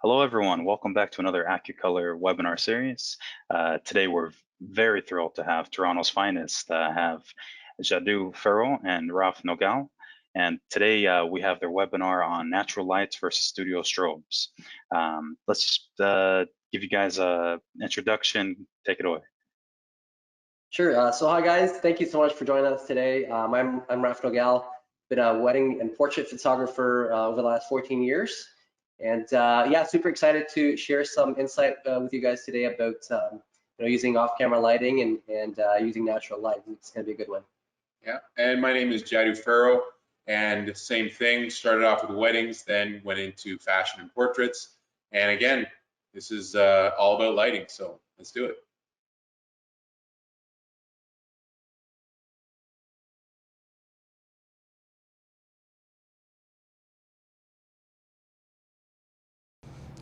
Hello, everyone. Welcome back to another AccuColor webinar series. Today, we're very thrilled to have Toronto's finest, have Yadú Fereaud and Raph Nogal. And today, we have their webinar on natural lights versus studio strobes. Let's give you guys an introduction. Take it away. Sure. So hi guys, thank you so much for joining us today. I'm Raph Nogal, been a wedding and portrait photographer over the last 14 years, and yeah, super excited to share some insight with you guys today about using off-camera lighting and using natural light. It's going to be a good one. Yeah, and my name is Yadú Fereaud, and same thing. Started off with weddings, then went into fashion and portraits, and again, this is all about lighting. So let's do it.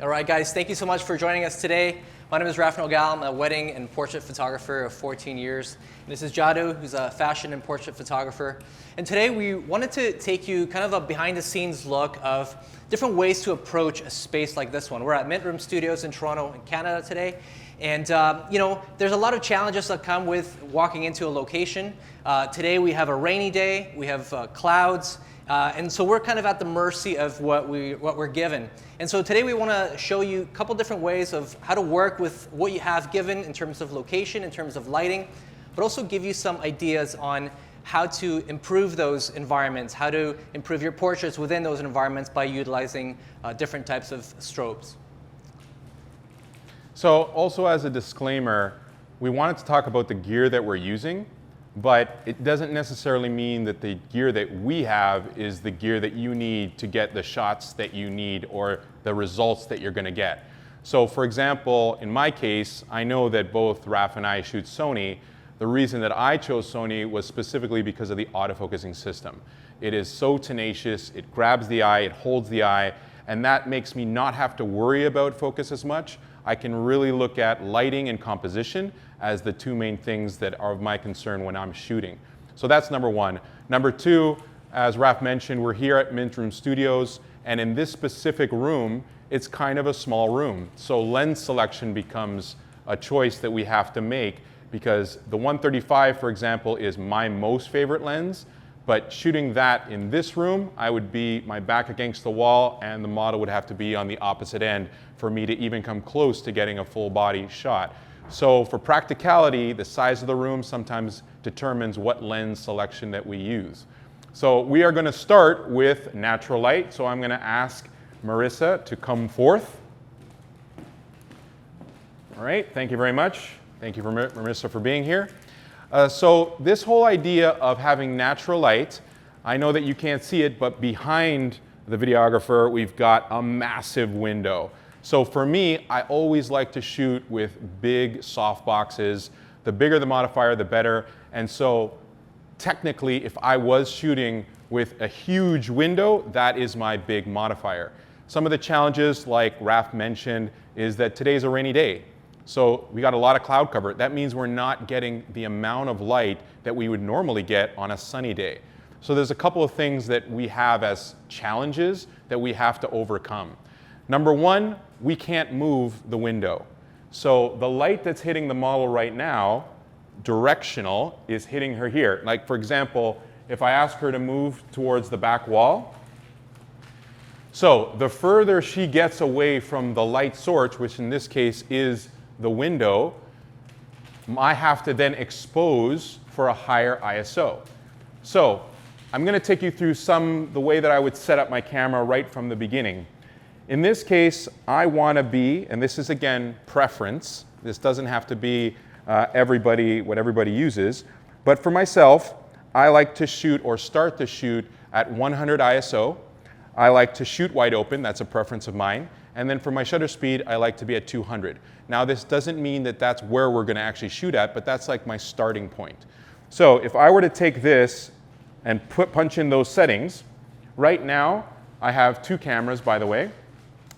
All right, guys, thank you so much for joining us today. My name is Raph Nogal. I'm a wedding and portrait photographer of 14 years. And this is Yadú, who's a fashion and portrait photographer. And today we wanted to take you kind of a behind-the-scenes look of different ways to approach a space like this one. We're at Mint Room Studios in Toronto, in Canada today. And there's a lot of challenges that come with walking into a location. Today we have a rainy day, we have clouds, and so we're kind of at the mercy of what we're given. And so today we want to show you a couple different ways of how to work with what you have given in terms of location, in terms of lighting, but also give you some ideas on how to improve those environments, how to improve your portraits within those environments by utilizing different types of strobes. So also as a disclaimer, we wanted to talk about the gear that we're using, but it doesn't necessarily mean that the gear that we have is the gear that you need to get the shots that you need or the results that you're going to get. So for example, in my case, I know that both Raph and I shoot Sony. The reason that I chose Sony was specifically because of the autofocusing system. It is so tenacious, it grabs the eye, it holds the eye, and that makes me not have to worry about focus as much. I can really look at lighting and composition as the two main things that are of my concern when I'm shooting. So that's number one. Number two, as Raph mentioned, we're here at Mint Room Studios, and in this specific room, it's kind of a small room. So lens selection becomes a choice that we have to make because the 135, for example, is my most favorite lens, but shooting that in this room, I would be my back against the wall and the model would have to be on the opposite end for me to even come close to getting a full body shot. So for practicality, the size of the room sometimes determines what lens selection that we use. So we are going to start with natural light. So I'm going to ask Marissa to come forth. All right, thank you very much. Thank you, Marissa, for being here. So this whole idea of having natural light, I know that you can't see it, but behind the videographer, we've got a massive window. So for me, I always like to shoot with big soft boxes. The bigger the modifier, the better. And so technically, if I was shooting with a huge window, that is my big modifier. Some of the challenges, like Raph mentioned, is that today's a rainy day. So we got a lot of cloud cover. That means we're not getting the amount of light that we would normally get on a sunny day. So there's a couple of things that we have as challenges that we have to overcome. Number one, we can't move the window. So the light that's hitting the model right now, directional, is hitting her here. Like for example, if I ask her to move towards the back wall, so the further she gets away from the light source, which in this case is the window, I have to then expose for a higher ISO. So I'm going to take you through the way that I would set up my camera right from the beginning. In this case, I want to be, and this is again preference, this doesn't have to be what everybody uses, but for myself, I like to shoot or start to shoot at 100 ISO. I like to shoot wide open, that's a preference of mine. And then for my shutter speed, I like to be at 200. Now this doesn't mean that that's where we're going to actually shoot at, but that's like my starting point. So if I were to take this and punch in those settings, right now I have two cameras, by the way.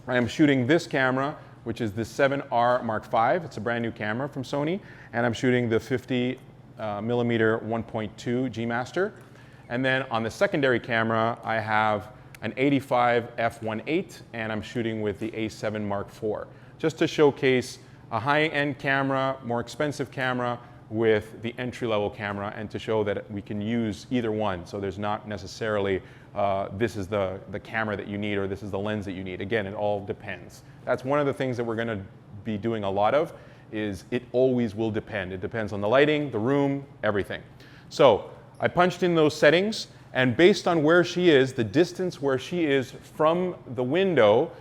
I am shooting this camera, which is the 7R Mark V. It's a brand new camera from Sony. And I'm shooting the 50mm 1.2 G Master. And then on the secondary camera, I have an 85 f1.8, and I'm shooting with the A7 Mark IV, just to showcase a high-end camera, more expensive camera, with the entry-level camera, and to show that we can use either one. So there's not necessarily this is the camera that you need or this is the lens that you need. Again, it all depends. That's one of the things that we're going to be doing a lot of, is it always will depend. It depends on the lighting, the room, everything. So I punched in those settings, and based on where she is, the distance where she is from the window,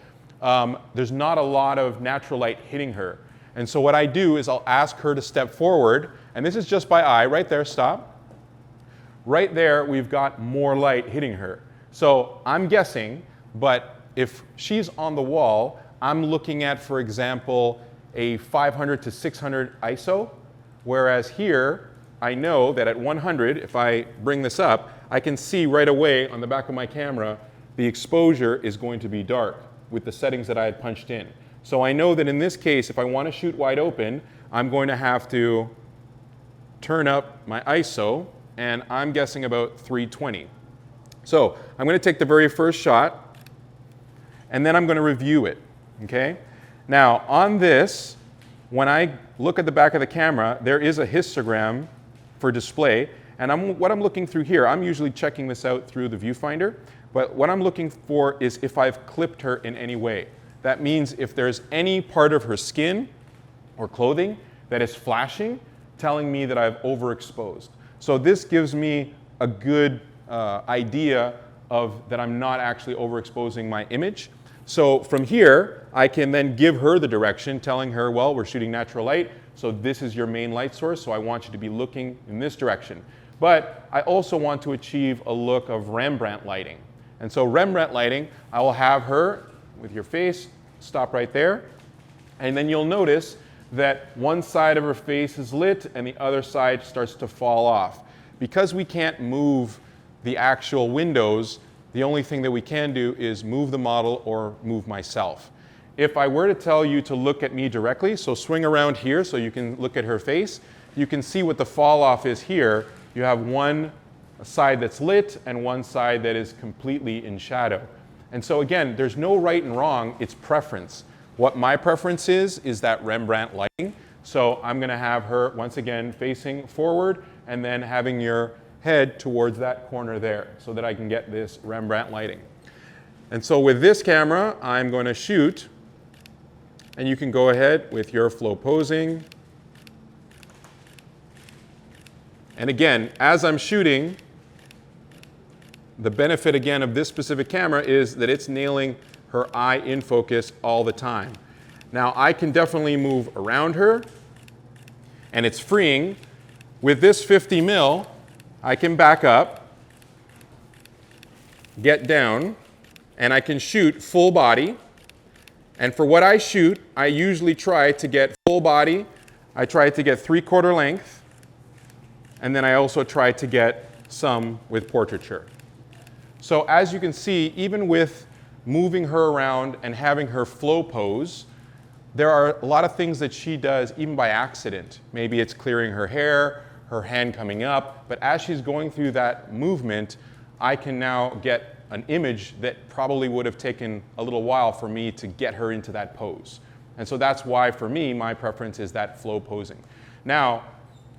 there's not a lot of natural light hitting her. And so what I do is I'll ask her to step forward, and this is just by eye, right there, stop. Right there, we've got more light hitting her. So I'm guessing, but if she's on the wall, I'm looking at, for example, a 500 to 600 ISO, whereas here, I know that at 100, if I bring this up, I can see right away on the back of my camera, the exposure is going to be dark with the settings that I had punched in. So I know that in this case, if I want to shoot wide open, I'm going to have to turn up my ISO, and I'm guessing about 320. So I'm going to take the very first shot, and then I'm going to review it, okay? Now on this, when I look at the back of the camera, there is a histogram for display, and what I'm looking through here, I'm usually checking this out through the viewfinder, but what I'm looking for is if I've clipped her in any way. That means if there's any part of her skin or clothing that is flashing, telling me that I've overexposed. So this gives me a good idea of that I'm not actually overexposing my image. So from here, I can then give her the direction, telling her, well, we're shooting natural light, so this is your main light source, so I want you to be looking in this direction. But I also want to achieve a look of Rembrandt lighting. And so Rembrandt lighting, I will have her with your face, stop right there, and then you'll notice that one side of her face is lit and the other side starts to fall off. Because we can't move the actual windows, the only thing that we can do is move the model or move myself. If I were to tell you to look at me directly, so swing around here so you can look at her face, you can see what the fall off is here. You have one side that's lit and one side that is completely in shadow. And so again, there's no right and wrong, it's preference. What my preference is that Rembrandt lighting. So I'm going to have her, once again, facing forward and then having your head towards that corner there so that I can get this Rembrandt lighting. And so with this camera, I'm going to shoot, and you can go ahead with your flow posing. And again, as I'm shooting, the benefit again of this specific camera is that it's nailing her eye in focus all the time. Now I can definitely move around her, and it's freeing. With this 50 mil, I can back up, get down, and I can shoot full body. And for what I shoot, I usually try to get full body. I try to get 3/4 length, and then I also try to get some with portraiture. So as you can see, even with moving her around and having her flow pose, there are a lot of things that she does even by accident. Maybe it's clearing her hair, her hand coming up, but as she's going through that movement, I can now get an image that probably would have taken a little while for me to get her into that pose. And so that's why, for me, my preference is that flow posing. Now,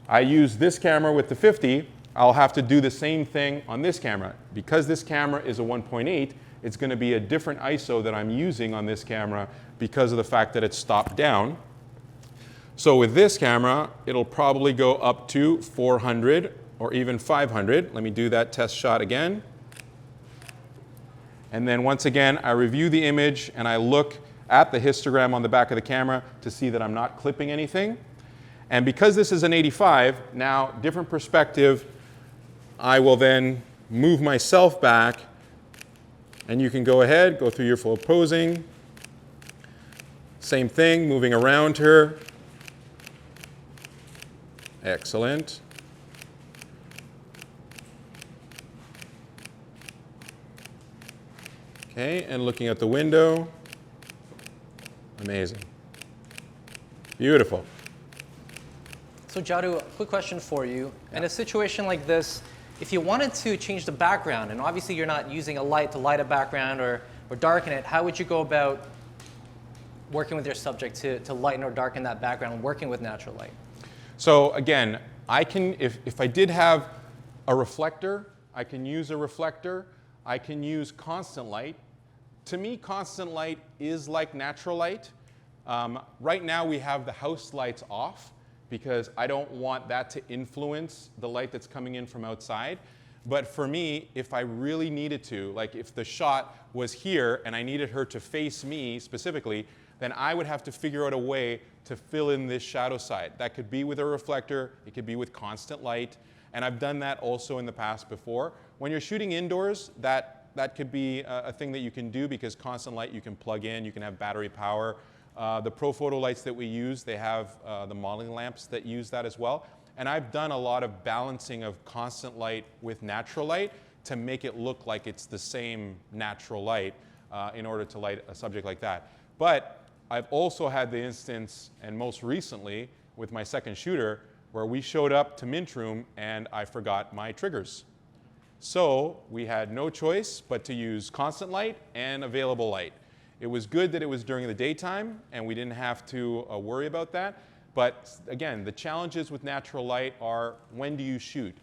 I use this camera with the 50, I'll have to do the same thing on this camera. Because this camera is a 1.8, it's going to be a different ISO that I'm using on this camera because of the fact that it's stopped down. So with this camera, it'll probably go up to 400 or even 500. Let me do that test shot again. And then once again, I review the image and I look at the histogram on the back of the camera to see that I'm not clipping anything. And because this is an 85, now different perspective, I will then move myself back, and you can go ahead, go through your flow posing. Same thing, moving around her. Excellent. Okay, and looking at the window. Amazing. Beautiful. So Yadú, quick question for you. In a situation like this, if you wanted to change the background, and obviously you're not using a light to light a background or darken it, how would you go about working with your subject to lighten or darken that background, working with natural light? So again, I can, if I did have a reflector, I can use a reflector. I can use constant light. To me, constant light is like natural light. Right now we have the house lights off because I don't want that to influence the light that's coming in from outside. But for me, if I really needed to, like if the shot was here and I needed her to face me specifically, then I would have to figure out a way to fill in this shadow side. That could be with a reflector, it could be with constant light, and I've done that also in the past before. When you're shooting indoors, that could be a thing that you can do because constant light you can plug in, you can have battery power. The Pro Photo lights that we use, they have the modeling lamps that use that as well. And I've done a lot of balancing of constant light with natural light to make it look like it's the same natural light in order to light a subject like that. But I've also had the instance, and most recently with my second shooter, where we showed up to Mint Room and I forgot my triggers. So we had no choice but to use constant light and available light. It was good that it was during the daytime and we didn't have to worry about that. But again, the challenges with natural light are, when do you shoot?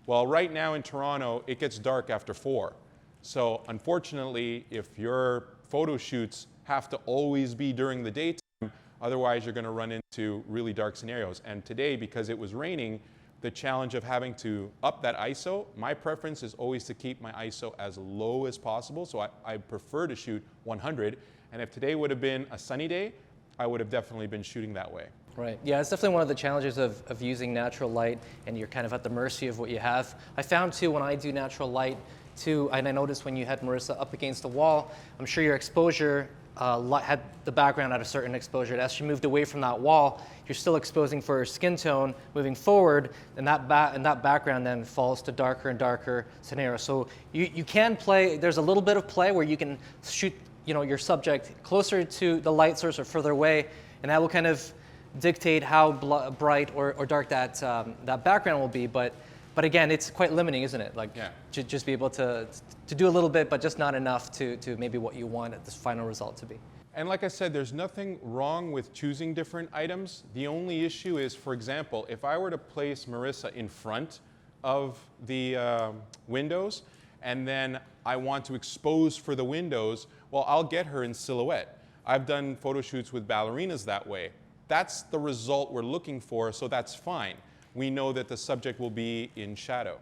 Well, right now in Toronto, it gets dark after 4. So unfortunately, if your photo shoots have to always be during the daytime, otherwise you're going to run into really dark scenarios. And today, because it was raining, the challenge of having to up that ISO, my preference is always to keep my ISO as low as possible. So I prefer to shoot 100. And if today would have been a sunny day, I would have definitely been shooting that way. Right. Yeah, it's definitely one of the challenges of using natural light, and you're kind of at the mercy of what you have. I found too, when I do natural light too, and I noticed when you had Marissa up against the wall, I'm sure your exposure had the background at a certain exposure. As she moved away from that wall, you're still exposing for her skin tone moving forward, and that background then falls to darker and darker scenarios. So you can play, there's a little bit of play where you can shoot your subject closer to the light source or further away, and that will kind of dictate how bright or dark that background will be. But again, it's quite limiting, isn't it? Like, yeah. Just be able to do a little bit, but just not enough to maybe what you want this final result to be. And like I said, there's nothing wrong with choosing different items. The only issue is, for example, if I were to place Marissa in front of the windows, and then I want to expose for the windows, well, I'll get her in silhouette. I've done photo shoots with ballerinas that way. That's the result we're looking for, so that's fine. We know that the subject will be in shadow.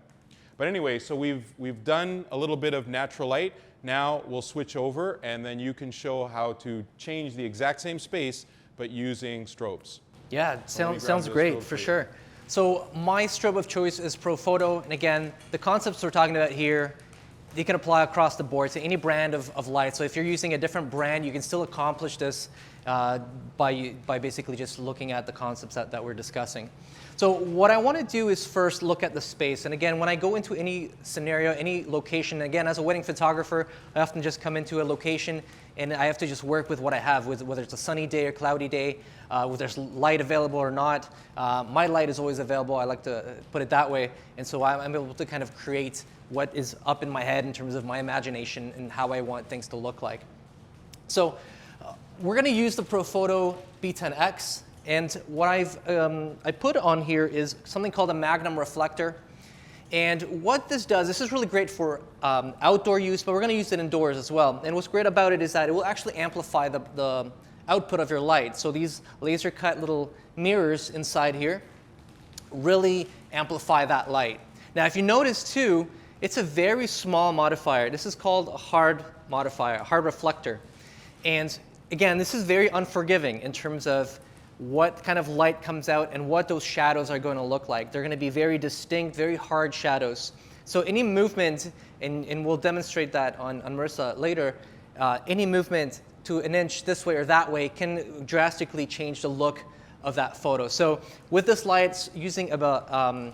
But anyway, so we've done a little bit of natural light. Now we'll switch over, and then you can show how to change the exact same space, but using strobes. Yeah, sounds great, for sure. So my strobe of choice is Pro Photo, and again, the concepts we're talking about here, you can apply across the board to any brand of light. So if you're using a different brand, you can still accomplish this by basically just looking at the concepts that we're discussing. So what I want to do is first look at the space. And again, when I go into any scenario, any location, again, as a wedding photographer, I often just come into a location and I have to just work with what I have, whether it's a sunny day or cloudy day, whether there's light available or not. My light is always available. I like to put it that way. And so I'm able to kind of create what is up in my head in terms of my imagination and how I want things to look like. So we're going to use the Pro Photo B10X. And what I put on here is something called a Magnum reflector. And what this does, this is really great for outdoor use, but we're going to use it indoors as well. And what's great about it is that it will actually amplify the output of your light. So these laser cut little mirrors inside here really amplify that light. Now, if you notice too, it's a very small modifier. This is called a hard modifier, a hard reflector. And again, this is very unforgiving in terms of what kind of light comes out and what those shadows are going to look like. They're going to be very distinct, very hard shadows. So any movement, and we'll demonstrate that on Marissa later, any movement to an inch this way or that way can drastically change the look of that photo. So with this light, using a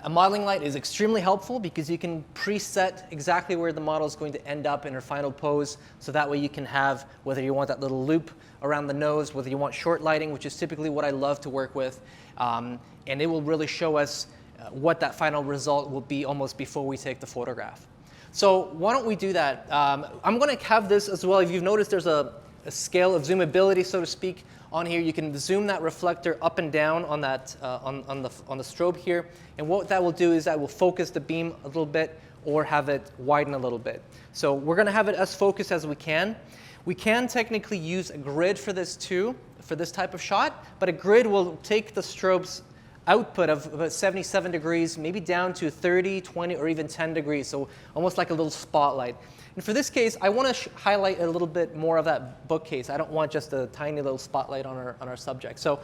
modeling light is extremely helpful because you can preset exactly where the model is going to end up in her final pose. So that way you can have, whether you want that little loop around the nose, whether you want short lighting, which is typically what I love to work with. And it will really show us what that final result will be almost before we take the photograph. So why don't we do that? I'm going to have this as well. If you've noticed, there's a scale of zoomability, so to speak, on here. You can zoom that reflector up and down on that on the strobe here, and what that will do is that will focus the beam a little bit or have it widen a little bit. So we're going to have it as focused as we can. We can technically use a grid for this too, for this type of shot, but a grid will take the strobe's output of about 77 degrees, maybe down to 30, 20, or even 10 degrees, so almost like a little spotlight. And for this case, I want to highlight a little bit more of that bookcase. I don't want just a tiny little spotlight on our subject. So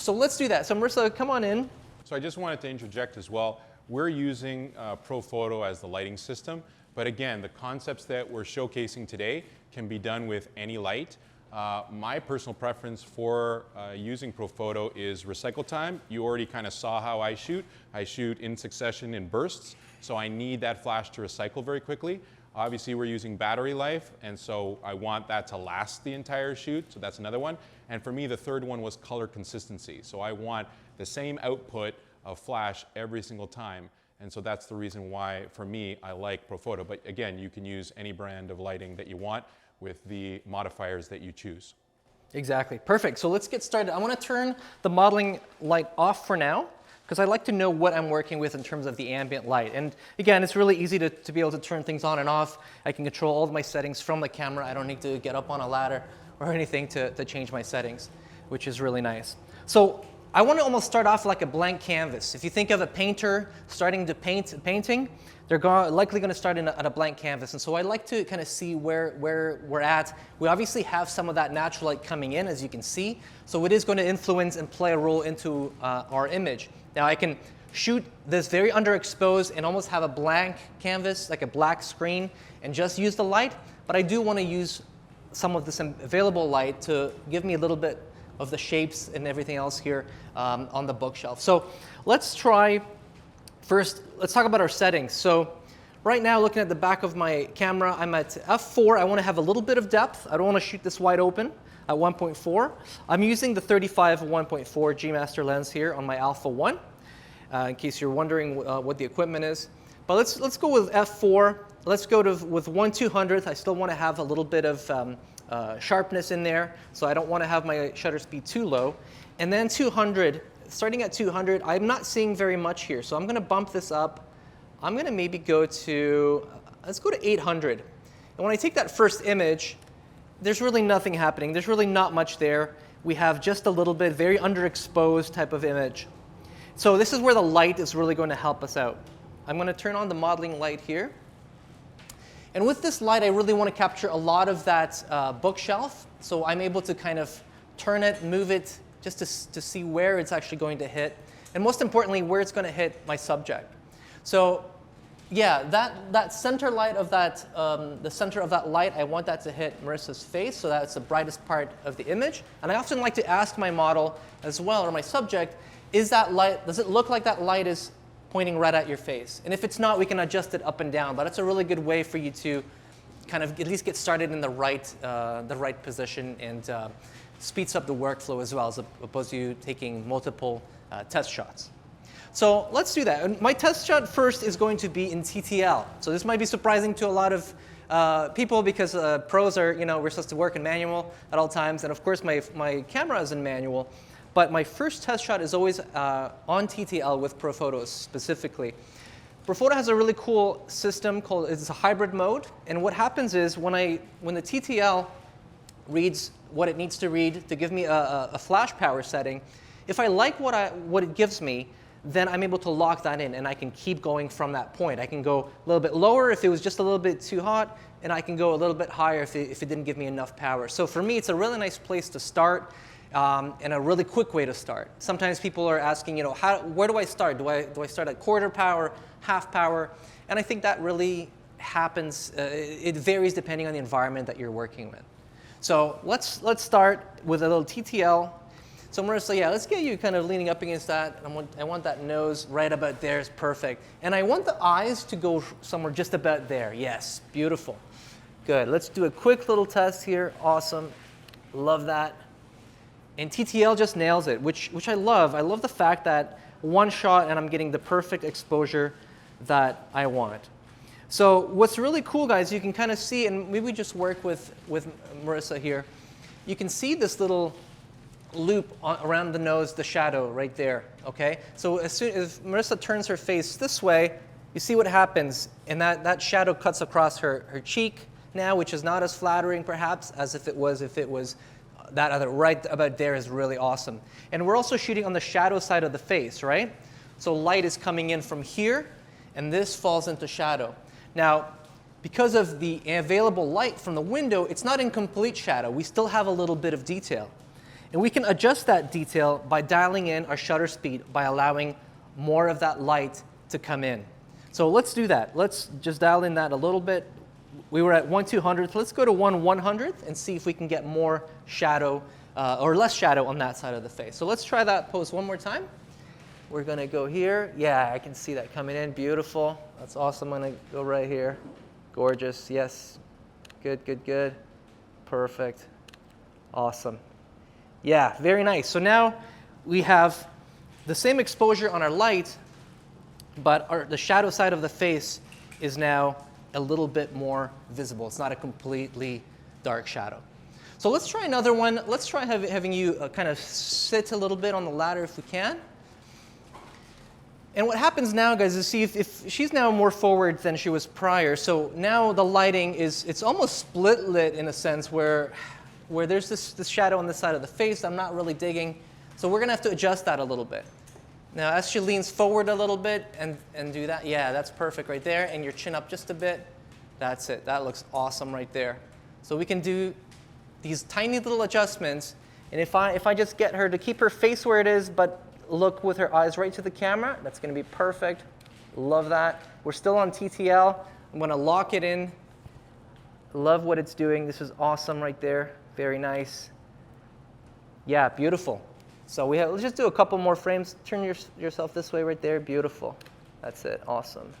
let's do that. So Marissa, come on in. So I just wanted to interject as well. We're using ProPhoto as the lighting system, but again, the concepts that we're showcasing today can be done with any light. My personal preference for using ProPhoto is recycle time. You already kind of saw how I shoot. I shoot in succession in bursts, so I need that flash to recycle very quickly. Obviously, we're using battery life, and so I want that to last the entire shoot, so that's another one. And for me, the third one was color consistency. So I want the same output of flash every single time, and so that's the reason why, for me, I like ProPhoto. But again, you can use any brand of lighting that you want with the modifiers that you choose. Exactly. Perfect. So let's get started. I want to turn the modeling light off for now, because I like to know what I'm working with in terms of the ambient light. And again, it's really easy to be able to turn things on and off. I can control all of my settings from the camera. I don't need to get up on a ladder or anything to change my settings, which is really nice. So I want to almost start off like a blank canvas. If you think of a painter starting to paint a painting, they're likely going to start at a blank canvas. And so I like to kind of see where we're at. We obviously have some of that natural light coming in, as you can see. So it is going to influence and play a role into our image. Now I can shoot this very underexposed and almost have a blank canvas, like a black screen, and just use the light. But I do want to use some of this available light to give me a little bit of the shapes and everything else here on the bookshelf. So let's try first, let's talk about our settings. So right now, looking at the back of my camera, I'm at f4. I want to have a little bit of depth. I don't want to shoot this wide open at 1.4. I'm using the 35 1.4 G Master lens here on my Alpha 1, in case you're wondering what the equipment is. But let's go with f4. Let's go with 1/200th. I still want to have a little bit of sharpness in there, so I don't want to have my shutter speed too low. And then 200. Starting at 200, I'm not seeing very much here, so I'm going to bump this up. I'm going to maybe go to, let's go to 800. And when I take that first image, there's really nothing happening. There's really not much there. We have just a little bit, very underexposed type of image. So this is where the light is really going to help us out. I'm going to turn on the modeling light here. And with this light, I really want to capture a lot of that bookshelf. So I'm able to kind of turn it, move it, just to see where it's actually going to hit. And most importantly, where it's going to hit my subject. So yeah, that center light of that, the center of that light, I want that to hit Marissa's face, so that's the brightest part of the image. And I often like to ask my model as well, or my subject, is that light, does it look like that light is pointing right at your face? And if it's not, we can adjust it up and down. But it's a really good way for you to kind of at least get started in the right position, and speeds up the workflow as well, as opposed to you taking multiple test shots. So let's do that. And my test shot first is going to be in TTL. So this might be surprising to a lot of people, because pros are, we're supposed to work in manual at all times. And of course, my camera is in manual. But my first test shot is always on TTL with ProPhoto specifically. ProPhoto has a really cool system called, it's a hybrid mode. And what happens is when the TTL reads what it needs to read to give me a flash power setting, if I like what it gives me, then I'm able to lock that in, and I can keep going from that point. I can go a little bit lower if it was just a little bit too hot, and I can go a little bit higher if it didn't give me enough power. So for me, it's a really nice place to start, and a really quick way to start. Sometimes people are asking, where do I start? Do I start at quarter power, half power? And I think that really happens. It varies depending on the environment that you're working with. So let's start with a little TTL. So Marissa, yeah, let's get you kind of leaning up against that. I want that nose right about there is perfect. And I want the eyes to go somewhere just about there. Yes, beautiful. Good. Let's do a quick little test here. Awesome. Love that. And TTL just nails it, which I love. I love the fact that one shot and I'm getting the perfect exposure that I want. So what's really cool, guys, you can kind of see, and maybe we just work with Marissa here. You can see this little loop around the nose, the shadow right there, okay? So as soon as Marissa turns her face this way, you see what happens, and that shadow cuts across her cheek now, which is not as flattering perhaps as if it was that other right about there is really awesome. And we're also shooting on the shadow side of the face, right? So light is coming in from here, and this falls into shadow. Now, because of the available light from the window, it's not in complete shadow. We still have a little bit of detail. And we can adjust that detail by dialing in our shutter speed by allowing more of that light to come in. So let's do that. Let's just dial in that a little bit. We were at 1/200th. Let's go to 1/100th and see if we can get more shadow or less shadow on that side of the face. So let's try that pose one more time. We're going to go here. Yeah, I can see that coming in. Beautiful. That's awesome. I'm going to go right here. Gorgeous. Yes. Good, good, good. Perfect. Awesome. Yeah, very nice. So now we have the same exposure on our light, but the shadow side of the face is now a little bit more visible. It's not a completely dark shadow. So let's try another one. Let's try having you kind of sit a little bit on the ladder if we can. And what happens now, guys, is see if she's now more forward than she was prior. So now the lighting it's almost split lit in a sense where there's this shadow on the side of the face I'm not really digging. So we're going to have to adjust that a little bit. Now, as she leans forward a little bit and do that, yeah, that's perfect right there. And your chin up just a bit. That's it. That looks awesome right there. So we can do these tiny little adjustments. And if I just get her to keep her face where it is, but look with her eyes right to the camera, that's going to be perfect. Love that. We're still on TTL. I'm going to lock it in. Love what it's doing. This is awesome right there. Very nice. Yeah, beautiful. So let's just do a couple more frames. Turn yourself this way right there. Beautiful. That's it. Awesome.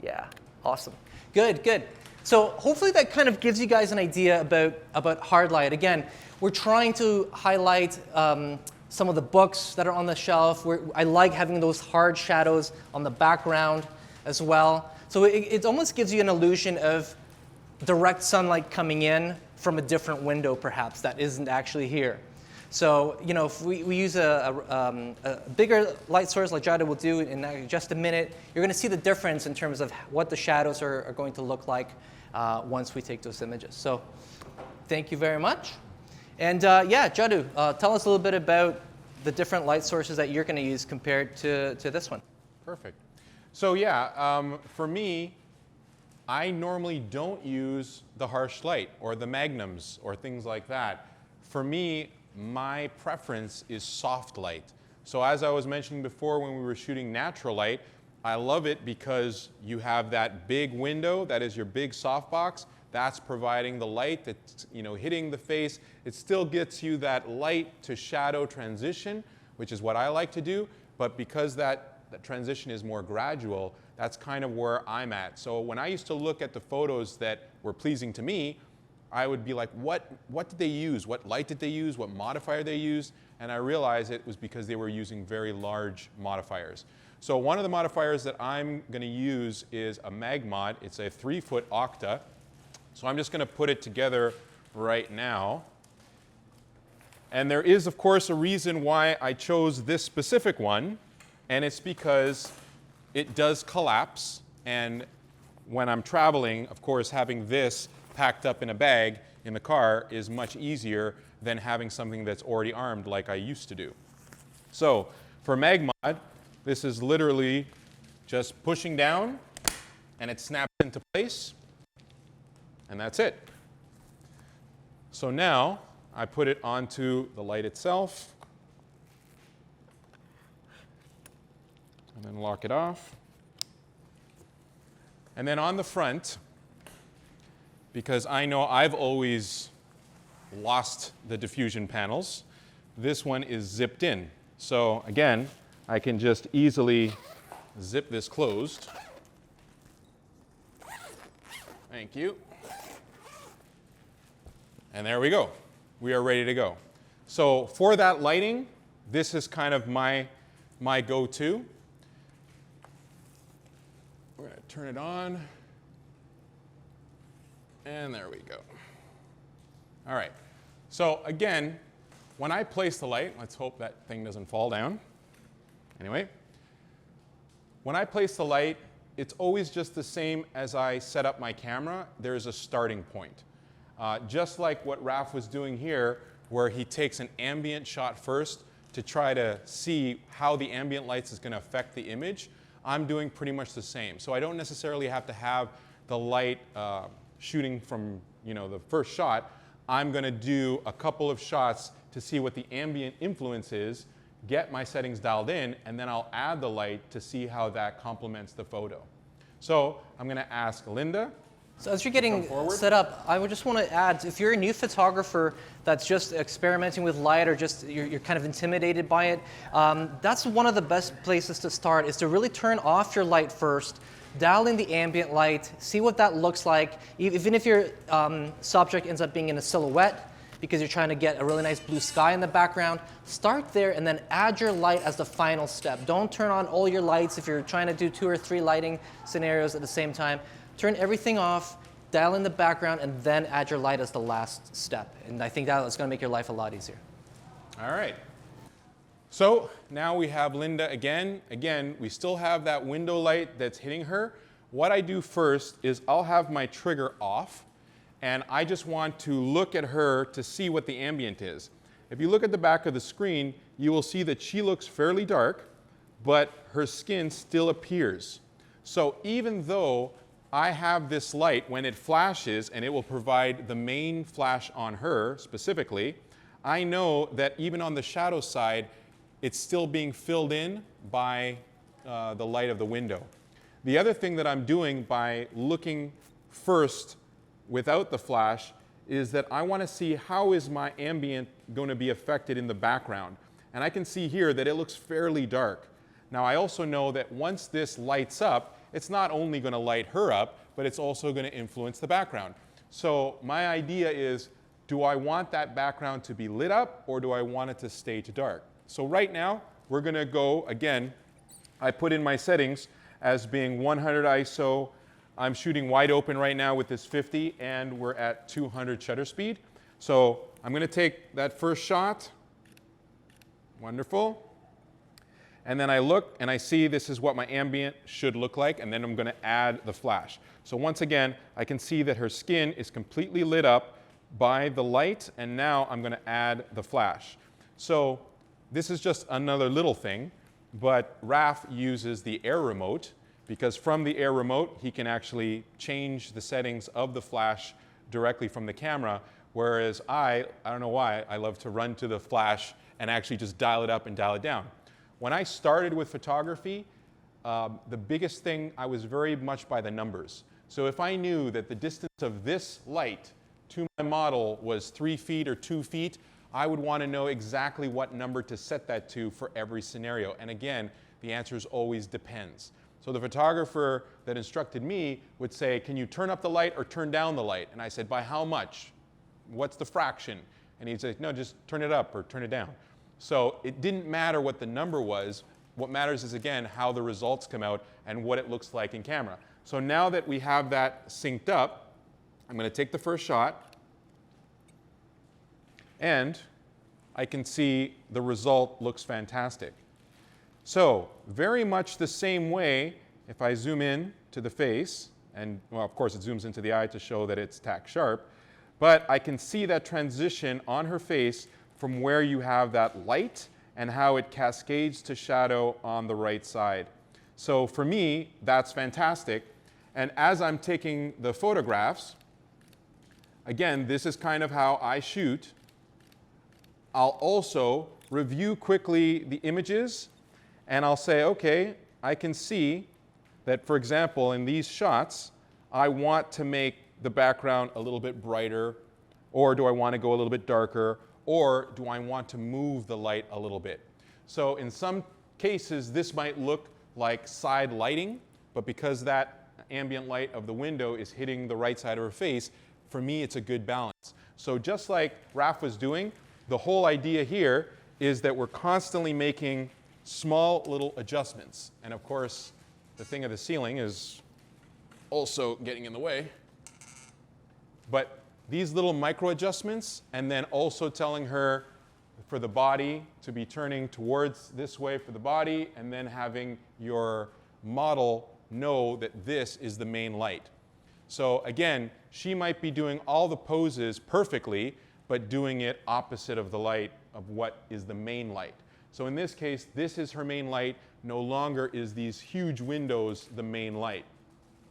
Yeah, awesome. Good, good. So hopefully that kind of gives you guys an idea about hard light. Again, we're trying to highlight some of the books that are on the shelf. I like having those hard shadows on the background as well. So it almost gives you an illusion of direct sunlight coming in from a different window, perhaps, that isn't actually here. So, if we use a bigger light source like Yadú will do in just a minute, you're going to see the difference in terms of what the shadows are going to look like once we take those images. So, thank you very much. And yeah, Yadú, tell us a little bit about the different light sources that you're going to use compared to this one. Perfect. So yeah, for me, I normally don't use the harsh light or the magnums or things like that. For me, my preference is soft light. So as I was mentioning before when we were shooting natural light, I love it because you have that big window, that is your big softbox. That's providing the light that's hitting the face. It still gets you that light to shadow transition, which is what I like to do. But because that transition is more gradual, that's kind of where I'm at. So when I used to look at the photos that were pleasing to me, I would be like, what did they use? What light did they use? What modifier they used? And I realized it was because they were using very large modifiers. So one of the modifiers that I'm going to use is a MagMod. It's a 3-foot octa. So I'm just going to put it together right now. And there is, of course, a reason why I chose this specific one. And it's because it does collapse. And when I'm traveling, of course, having this packed up in a bag in the car is much easier than having something that's already armed like I used to do. So for MagMod, this is literally just pushing down and it snaps into place. And that's it. So now I put it onto the light itself and then lock it off. And then on the front, because I know I've always lost the diffusion panels, this one is zipped in. So again, I can just easily zip this closed. Thank you. And there we go. We are ready to go. So for that lighting, this is kind of my go-to. We're going to turn it on. And there we go. All right. So again, when I place the light, let's hope that thing doesn't fall down. Anyway, when I place the light, it's always just the same as I set up my camera. There's a starting point. Just like what Raph was doing here, where he takes an ambient shot first to try to see how the ambient lights is going to affect the image, I'm doing pretty much the same. So I don't necessarily have to have the light shooting from the first shot. I'm going to do a couple of shots to see what the ambient influence is, get my settings dialed in, and then I'll add the light to see how that complements the photo. So I'm going to ask Linda. So as you're getting set up, I would just want to add, if you're a new photographer that's just experimenting with light or just you're kind of intimidated by it, that's one of the best places to start, is to really turn off your light first, dial in the ambient light, see what that looks like. Even if your subject ends up being in a silhouette because you're trying to get a really nice blue sky in the background, start there and then add your light as the final step. Don't turn on all your lights if you're trying to do 2 or 3 lighting scenarios at the same time. Turn everything off, dial in the background, and then add your light as the last step. And I think that's going to make your life a lot easier. All right. So now we have Linda again. Again, we still have that window light that's hitting her. What I do first is I'll have my trigger off, and I just want to look at her to see what the ambient is. If you look at the back of the screen, you will see that she looks fairly dark, but her skin still appears. So even though I have this light, when it flashes, and it will provide the main flash on her specifically, I know that even on the shadow side, it's still being filled in by the light of the window. The other thing that I'm doing by looking first without the flash is that I want to see how is my ambient going to be affected in the background. And I can see here that it looks fairly dark. Now I also know that once this lights up, it's not only going to light her up, but it's also going to influence the background. So my idea is, do I want that background to be lit up, or do I want it to stay to dark? So right now, we're going to go, again, I put in my settings as being 100 ISO. I'm shooting wide open right now with this 50, and we're at 200 shutter speed. So I'm going to take that first shot. Wonderful. And then I look and I see this is what my ambient should look like, and then I'm going to add the flash. So once again, I can see that her skin is completely lit up by the light, and now I'm going to add the flash. So this is just another little thing, but Raph uses the Air remote, because from the Air remote, he can actually change the settings of the flash directly from the camera, whereas I don't know why, I love to run to the flash and actually just dial it up and dial it down. When I started with photography, the biggest thing, I was very much by the numbers. So if I knew that the distance of this light to my model was 3 feet or 2 feet, I would want to know exactly what number to set that to for every scenario. And again, the answer is always depends. So the photographer that instructed me would say, can you turn up the light or turn down the light? And I said, by how much? What's the fraction? And he'd say, no, just turn it up or turn it down. So it didn't matter what the number was. What matters is, again, how the results come out and what it looks like in camera. So now that we have that synced up, I'm going to take the first shot, and I can see the result looks fantastic. So very much the same way, if I zoom in to the face, and well, of course it zooms into the eye to show that it's tack sharp, but I can see that transition on her face from where you have that light and how it cascades to shadow on the right side. So for me, that's fantastic. And as I'm taking the photographs, again, this is kind of how I shoot. I'll also review quickly the images, and I'll say, okay, I can see that, for example, in these shots, I want to make the background a little bit brighter, or do I want to go a little bit darker, or do I want to move the light a little bit? So in some cases, this might look like side lighting, but because that ambient light of the window is hitting the right side of her face, for me, it's a good balance. So just like Raph was doing, the whole idea here is that we're constantly making small little adjustments. And of course, the thing of the ceiling is also getting in the way. But these little micro adjustments, and then also telling her for the body to be turning towards this way for the body, and then having your model know that this is the main light. So again, she might be doing all the poses perfectly, but doing it opposite of the light of what is the main light. So in this case, this is her main light. No longer is these huge windows the main light.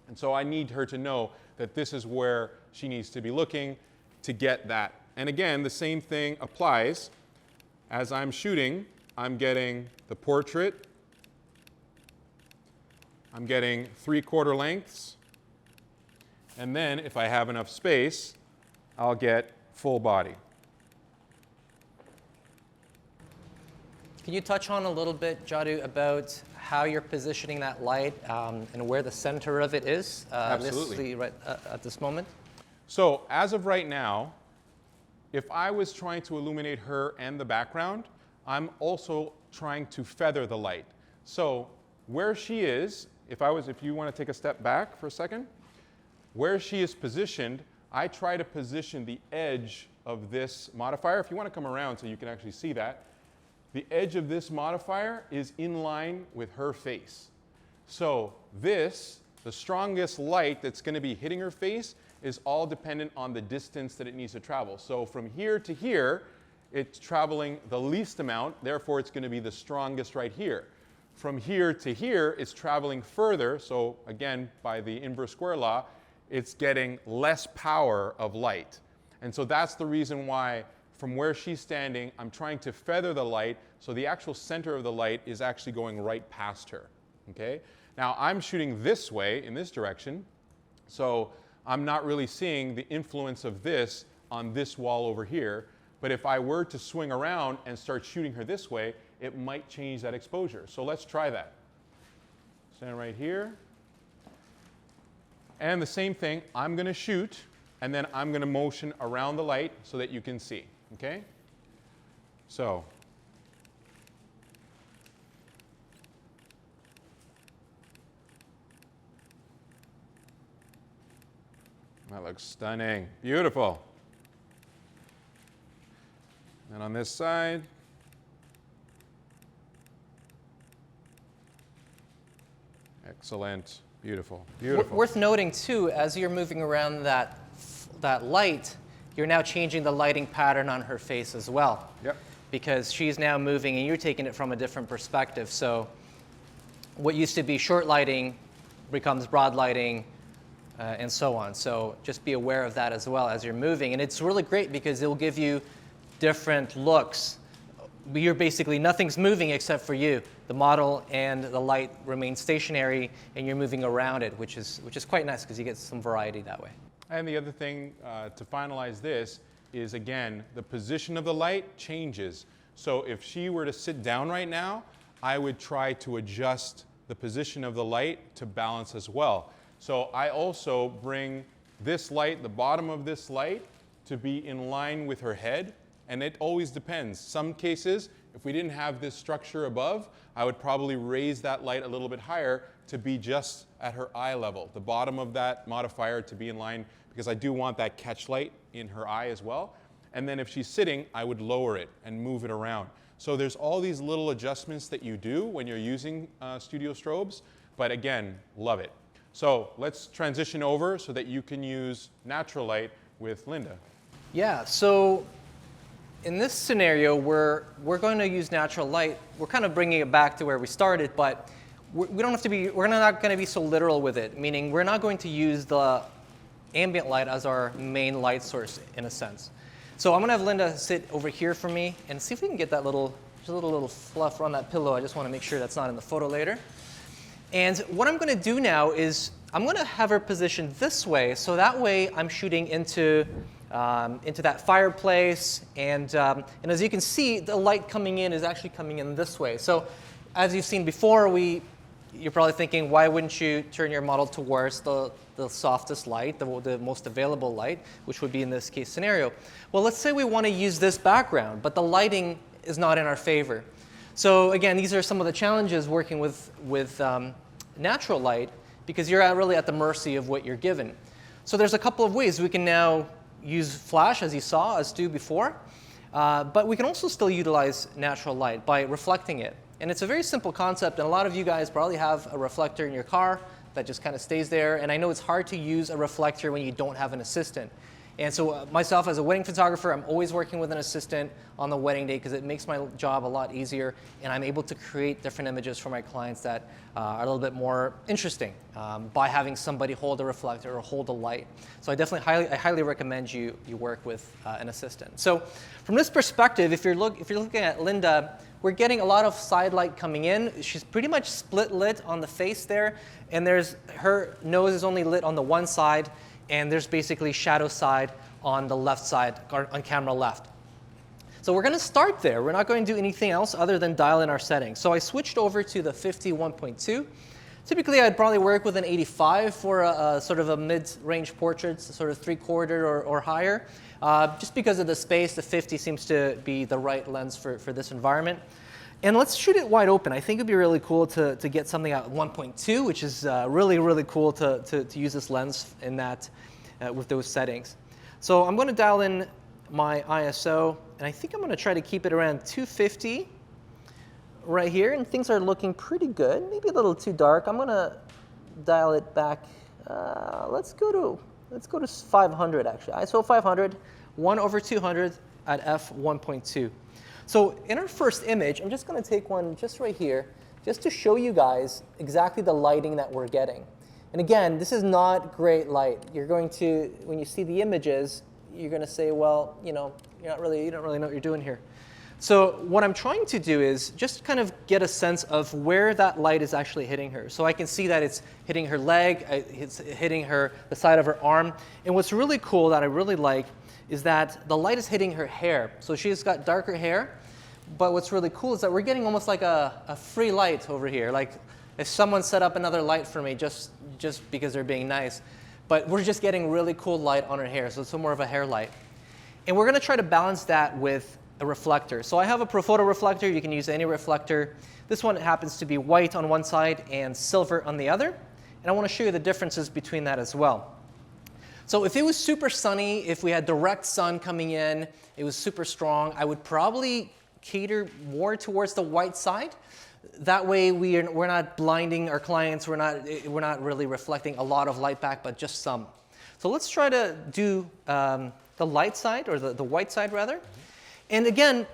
And so I need her to know that this is where she needs to be looking to get that. And again, the same thing applies. As I'm shooting, I'm getting the portrait. I'm getting 3/4 lengths. And then if I have enough space, I'll get full body. Can you touch on a little bit, Yadú, about how you're positioning that light and where the center of it is Absolutely. At this moment? So as of right now, if I was trying to illuminate her and the background, I'm also trying to feather the light. So where she is, if you want to take a step back for a second, where she is positioned, I try to position the edge of this modifier. If you want to come around so you can actually see that, the edge of this modifier is in line with her face. So this, the strongest light that's going to be hitting her face, is all dependent on the distance that it needs to travel. So from here to here, it's traveling the least amount, therefore it's going to be the strongest right here. From here to here, it's traveling further, so again, by the inverse square law, it's getting less power of light. And so that's the reason why from where she's standing, I'm trying to feather the light so the actual center of the light is actually going right past her, okay? Now I'm shooting this way, in this direction, so I'm not really seeing the influence of this on this wall over here, but if I were to swing around and start shooting her this way, it might change that exposure. So let's try that. Stand right here. And the same thing, I'm going to shoot, and then I'm going to motion around the light so that you can see, okay? So, that looks stunning. Beautiful. And on this side, excellent. Beautiful, beautiful. Worth noting too, as you're moving around that light, you're now changing the lighting pattern on her face as well. Yep. Because she's now moving and you're taking it from a different perspective. So what used to be short lighting becomes broad lighting and so on. So just be aware of that as well as you're moving. And it's really great because it'll give you different looks. You're basically, nothing's moving except for you. The model and the light remain stationary and you're moving around it, which is quite nice because you get some variety that way. And the other thing to finalize this is, again, the position of the light changes. So if she were to sit down right now, I would try to adjust the position of the light to balance as well. So I also bring this light, the bottom of this light, to be in line with her head. And it always depends. Some cases, if we didn't have this structure above, I would probably raise that light a little bit higher to be just at her eye level. The bottom of that modifier to be in line, because I do want that catch light in her eye as well. And then if she's sitting, I would lower it and move it around. So there's all these little adjustments that you do when you're using Studio Strobes, but again, love it. So let's transition over so that you can use natural light with Linda. Yeah, so in this scenario, we're going to use natural light. We're kind of bringing it back to where we started, but we're not going to be so literal with it, meaning we're not going to use the ambient light as our main light source in a sense. So I'm going to have Linda sit over here for me and see if we can get that little fluff on that pillow. I just want to make sure that's not in the photo later. And what I'm going to do now is I'm going to have her positioned this way, so that way I'm shooting into that fireplace, and as you can see, the light coming in is actually coming in this way. So as you've seen before, you're probably thinking, why wouldn't you turn your model towards the the softest light, the most available light, which would be in this case scenario. Well, let's say we want to use this background, but the lighting is not in our favor. So again, these are some of the challenges working with natural light, because you're really at the mercy of what you're given. So there's a couple of ways we can now use flash, as you saw us do before, but we can also still utilize natural light by reflecting it. And it's a very simple concept, and a lot of you guys probably have a reflector in your car that just kind of stays there. And I know it's hard to use a reflector when you don't have an assistant. And so myself as a wedding photographer, I'm always working with an assistant on the wedding day because it makes my job a lot easier, and I'm able to create different images for my clients that are a little bit more interesting by having somebody hold a reflector or hold a light. So I highly recommend you work with an assistant. So from this perspective, if you're looking at Linda, we're getting a lot of side light coming in. She's pretty much split lit on the face there, and her nose is only lit on the one side, and there's basically shadow side on the left side, on camera left. So we're going to start there. We're not going to do anything else other than dial in our settings. So I switched over to the 51.2. Typically, I'd probably work with an 85 for a sort of a mid-range portrait, sort of 3/4 or higher. Just because of the space, the 50 seems to be the right lens for this environment. And let's shoot it wide open. I think it'd be really cool to get something at 1.2, which is really, really cool to use this lens in that with those settings. So I'm going to dial in my ISO, and I think I'm going to try to keep it around 250 right here, and things are looking pretty good. Maybe a little too dark. I'm going to dial it back. Let's go to 500 actually. ISO 500, 1/200 at f1.2. So in our first image, I'm just going to take one just right here, just to show you guys exactly the lighting that we're getting. And again, this is not great light. You're going to, when you see the images, you're going to say, well, you don't really know what you're doing here. So what I'm trying to do is just kind of get a sense of where that light is actually hitting her. So I can see that it's hitting her leg, it's hitting the side of her arm. And what's really cool that I really like is that the light is hitting her hair. So she's got darker hair, but what's really cool is that we're getting almost like a free light over here. Like if someone set up another light for me just because they're being nice, but we're just getting really cool light on her hair. So it's more of a hair light. And we're gonna try to balance that with a reflector. So I have a Profoto reflector. You can use any reflector. This one happens to be white on one side and silver on the other. And I want to show you the differences between that as well. So if it was super sunny, if we had direct sun coming in, it was super strong, I would probably cater more towards the white side. That way we're not blinding our clients. We're not really reflecting a lot of light back, but just some. So let's try to do the light side, or the white side rather. And again,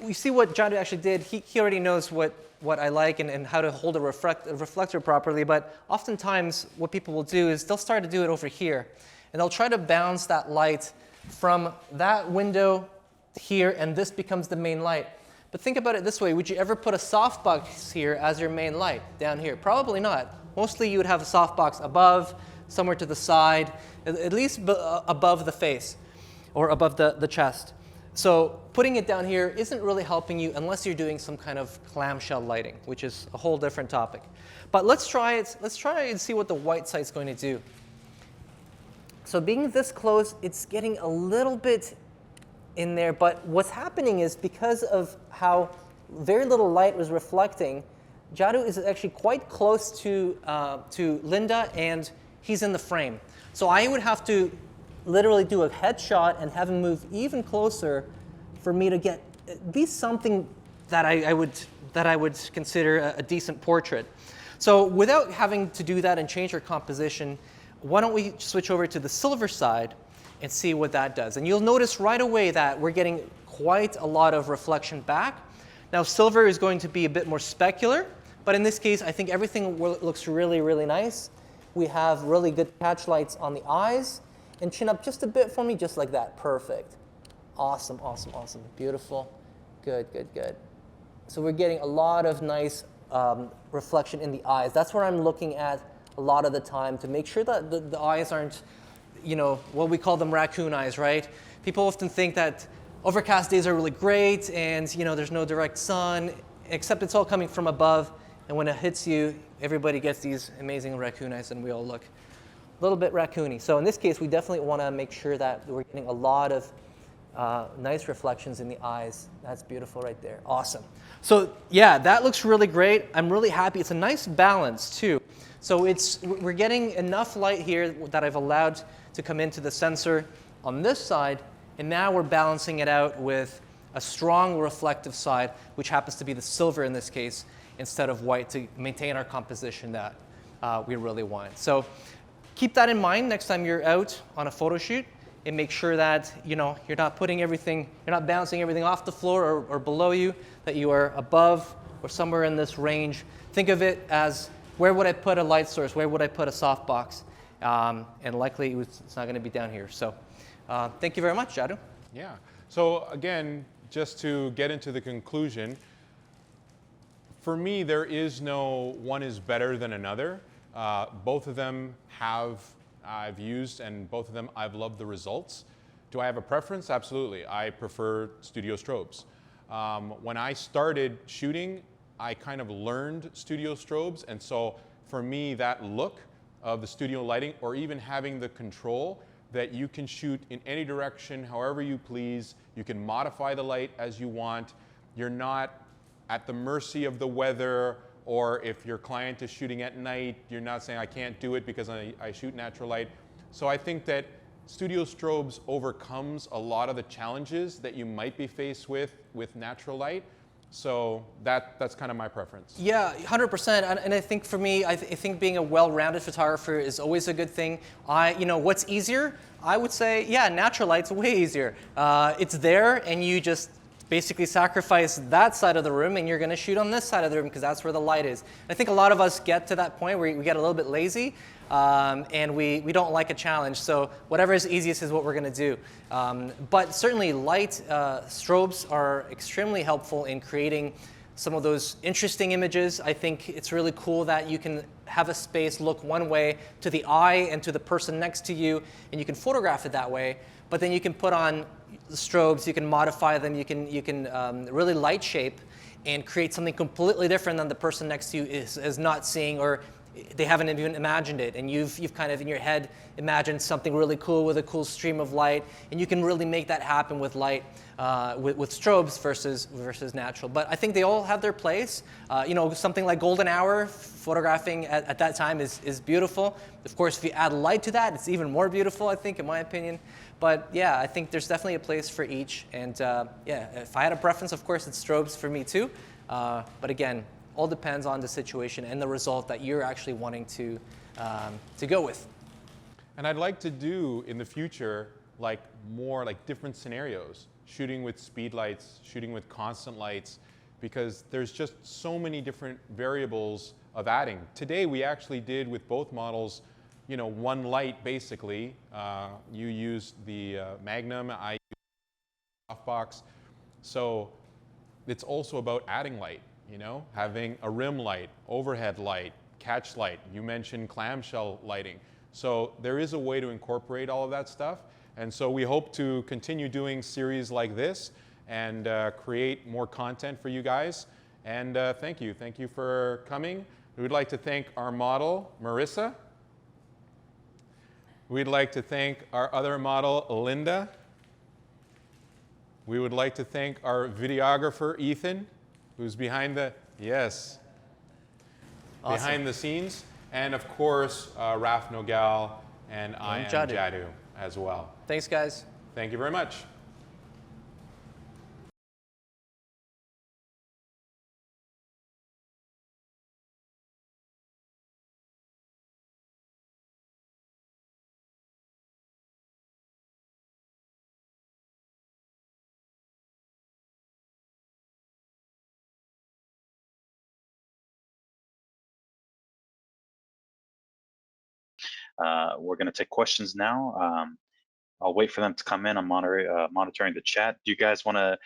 we see what Yadú actually did. He already knows what I like and how to hold a reflector properly, but oftentimes what people will do is they'll start to do it over here. And they'll try to bounce that light from that window here, and this becomes the main light. But think about it this way. Would you ever put a softbox here as your main light down here? Probably not. Mostly you would have a softbox above, somewhere to the side, at least above the face or above the chest. So putting it down here isn't really helping you unless you're doing some kind of clamshell lighting, which is a whole different topic. But let's try it. Let's try and see what the white side's going to do. So being this close, it's getting a little bit in there, but what's happening is because of how very little light was reflecting, Yadú is actually quite close to Linda, and he's in the frame. So I would have to literally do a headshot and have him move even closer for me to get at least something that I would consider a decent portrait. So without having to do that and change our composition, why don't we switch over to the silver side and see what that does. And you'll notice right away that we're getting quite a lot of reflection back. Now silver is going to be a bit more specular, but in this case I think everything looks really, really nice. We have really good catch lights on the eyes, and chin up just a bit for me, just like that. Perfect. Awesome, awesome, awesome. Beautiful. Good, good, good. So we're getting a lot of nice reflection in the eyes. That's where I'm looking at a lot of the time to make sure that the eyes aren't, what we call them raccoon eyes, right? People often think that overcast days are really great and, there's no direct sun, except it's all coming from above. And when it hits you, everybody gets these amazing raccoon eyes, and we all look little bit raccoony. So in this case, we definitely want to make sure that we're getting a lot of nice reflections in the eyes. That's beautiful right there. Awesome. So yeah, that looks really great. I'm really happy. It's a nice balance too. So we're getting enough light here that I've allowed to come into the sensor on this side, and now we're balancing it out with a strong reflective side, which happens to be the silver in this case, instead of white, to maintain our composition that we really want. So keep that in mind next time you're out on a photo shoot, and make sure that you're not putting everything, you're not bouncing everything off the floor or below you, that you are above or somewhere in this range. Think of it as, where would I put a light source? Where would I put a softbox? And likely it's not going to be down here. So thank you very much, Yadú. Yeah. So again, just to get into the conclusion, for me, there is no one is better than another. Both of them I've used, and both of them I've loved the results. Do I have a preference? Absolutely. I prefer Studio Strobes. When I started shooting, I kind of learned Studio Strobes, and so for me, that look of the studio lighting, or even having the control that you can shoot in any direction, however you please, you can modify the light as you want, you're not at the mercy of the weather, or if your client is shooting at night, you're not saying, I can't do it because I shoot natural light. So I think that Studio Strobes overcomes a lot of the challenges that you might be faced with natural light. So that's kind of my preference. Yeah, 100%. And I think for me, I think being a well-rounded photographer is always a good thing. What's easier? I would say, yeah, natural light's way easier. It's there, and you just basically sacrifice that side of the room, and you're going to shoot on this side of the room because that's where the light is. I think a lot of us get to that point where we get a little bit lazy, and we don't like a challenge. So whatever is easiest is what we're going to do. But certainly light strobes are extremely helpful in creating some of those interesting images. I think it's really cool that you can have a space look one way to the eye and to the person next to you, and you can photograph it that way. But then you can put on the strobes, you can modify them, you can really light shape and create something completely different than the person next to you is not seeing, or they haven't even imagined it, and you've kind of in your head imagined something really cool with a cool stream of light, and you can really make that happen with light, with strobes versus natural. But I think they all have their place. Something like golden hour photographing at that time is beautiful. Of course, if you add light to that, it's even more beautiful, I think, in my opinion. But yeah, I think there's definitely a place for each. And yeah, if I had a preference, of course, it's strobes for me too. But again, all depends on the situation and the result that you're actually wanting to go with. And I'd like to do in the future more different scenarios, shooting with speed lights, shooting with constant lights, because there's just so many different variables of adding. Today we actually did with both models, one light basically. You used the Magnum, I used the softbox. So it's also about adding light. Having a rim light, overhead light, catch light. You mentioned clamshell lighting. So there is a way to incorporate all of that stuff. And so we hope to continue doing series like this and create more content for you guys. And thank you. Thank you for coming. We would like to thank our model, Marissa. We'd like to thank our other model, Linda. We would like to thank our videographer, Ethan, who's behind the, yes, awesome, behind the scenes. And of course, Raph Nogal, and I am Yadú as well. Thanks, guys. Thank you very much. We're going to take questions now. I'll wait for them to come in. I'm monitoring the chat. Do you guys want to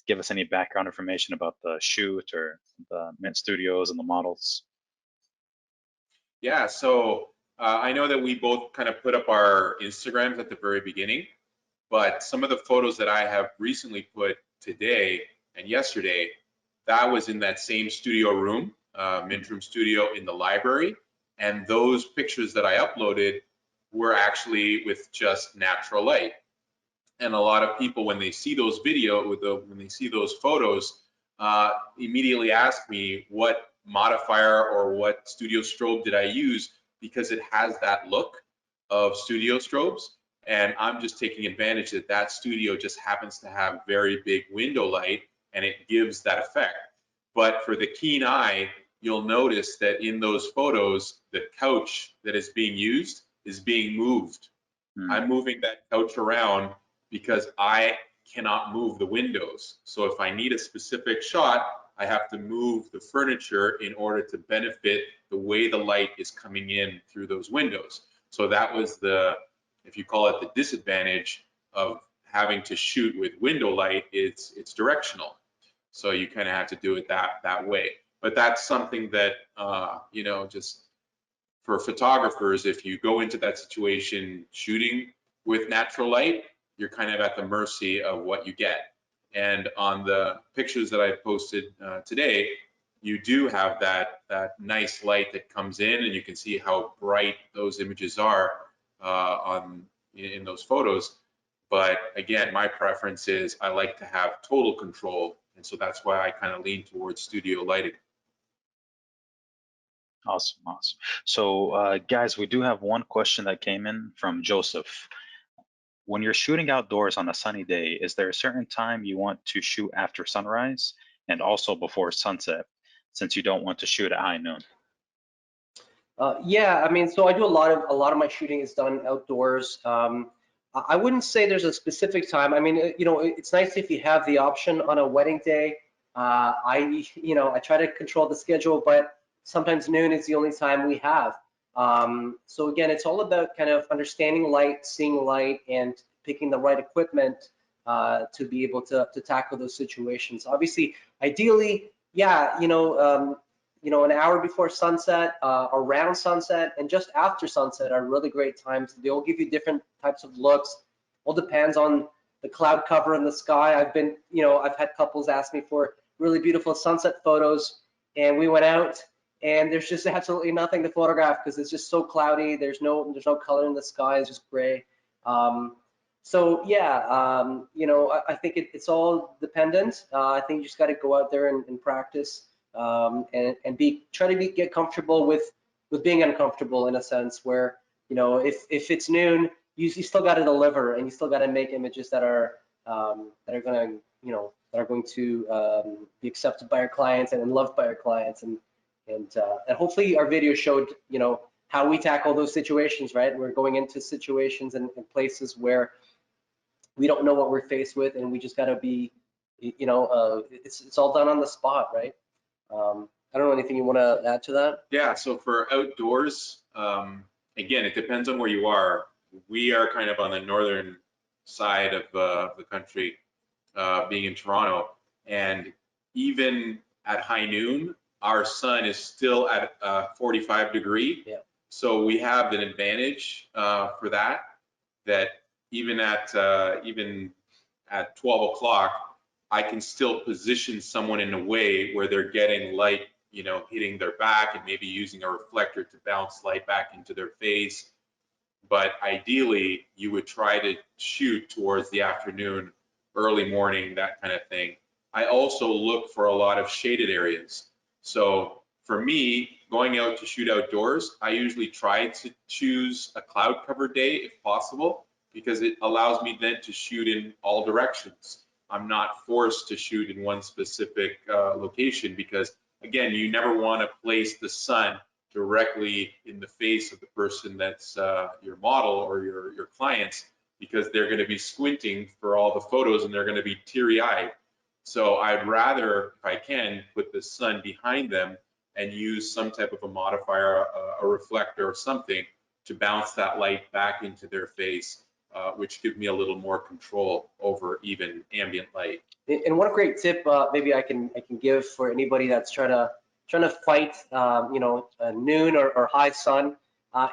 give us any background information about the shoot or the Mint Studios and the models? Yeah, so I know that we both kind of put up our Instagrams at the very beginning, but some of the photos that I have recently put today and yesterday, that was in that same studio room, Mint Room Studio in the library. And those pictures that I uploaded were actually with just natural light. And a lot of people, when they see those when they see those photos, immediately ask me what modifier or what studio strobe did I use, because it has that look of studio strobes. And I'm just taking advantage that that studio just happens to have very big window light, and it gives that effect. But for the keen eye, you'll notice that in those photos, the couch that is being used is being moved. I'm moving that couch around because I cannot move the windows. So if I need a specific shot, I have to move the furniture in order to benefit the way the light is coming in through those windows. So that was the, if you call it the disadvantage of having to shoot with window light, it's directional. So you kind of have to do it that way. But that's something that, you know, just for photographers, if you go into that situation shooting with natural light, you're kind of at the mercy of what you get. And on the pictures that I posted today, you do have that nice light that comes in, and you can see how bright those images are in those photos. But again, my preference is I like to have total control, and so that's why I kind of lean towards studio lighting. Awesome, awesome. So guys, we do have one question that came in from Joseph. When you're shooting outdoors on a sunny day, is there a certain time you want to shoot after sunrise and also before sunset, since you don't want to shoot at high noon? Yeah, I mean, so I do a lot of my shooting is done outdoors. I wouldn't say there's a specific time. I mean, you know, it's nice if you have the option on a wedding day. I try to control the schedule, but sometimes noon is the only time we have. So again, it's all about kind of understanding light, seeing light, and picking the right equipment to be able to tackle those situations. Obviously, ideally, yeah, an hour before sunset, around sunset, and just after sunset are really great times. They'll give you different types of looks. All depends on the cloud cover in the sky. I've had couples ask me for really beautiful sunset photos, and we went out, and there's just absolutely nothing to photograph because it's just so cloudy. There's no color in the sky. It's just gray. So yeah, I think it's all dependent. I think you just got to go out there and practice. And get comfortable with being uncomfortable, in a sense where, you know, if it's noon, you still got to deliver, and you still got to make images that are going to be accepted by our clients and loved by our clients, and hopefully our video showed, you know, how we tackle those situations, right? We're going into situations and places where we don't know what we're faced with, and we just got to be, it's all done on the spot, right? I don't know, anything you want to add to that? Yeah, so for outdoors, again, it depends on where you are. We are kind of on the northern side of the country, being in Toronto, and even at high noon, our sun is still at 45 degree. Yeah. So we have an advantage for that even at 12 o'clock, I can still position someone in a way where they're getting light, you know, hitting their back, and maybe using a reflector to bounce light back into their face. But ideally, you would try to shoot towards the afternoon, early morning, that kind of thing. I also look for a lot of shaded areas. So for me, going out to shoot outdoors, I usually try to choose a cloud covered day if possible, because it allows me then to shoot in all directions. I'm not forced to shoot in one specific location, because again, you never want to place the sun directly in the face of the person that's your model or your clients, because they're going to be squinting for all the photos and they're going to be teary-eyed. So I'd rather, if I can, put the sun behind them and use some type of a modifier, a reflector or something, to bounce that light back into their face, which gives me a little more control over even ambient light. And one great tip, maybe I can give for anybody that's trying to fight, noon or high sun.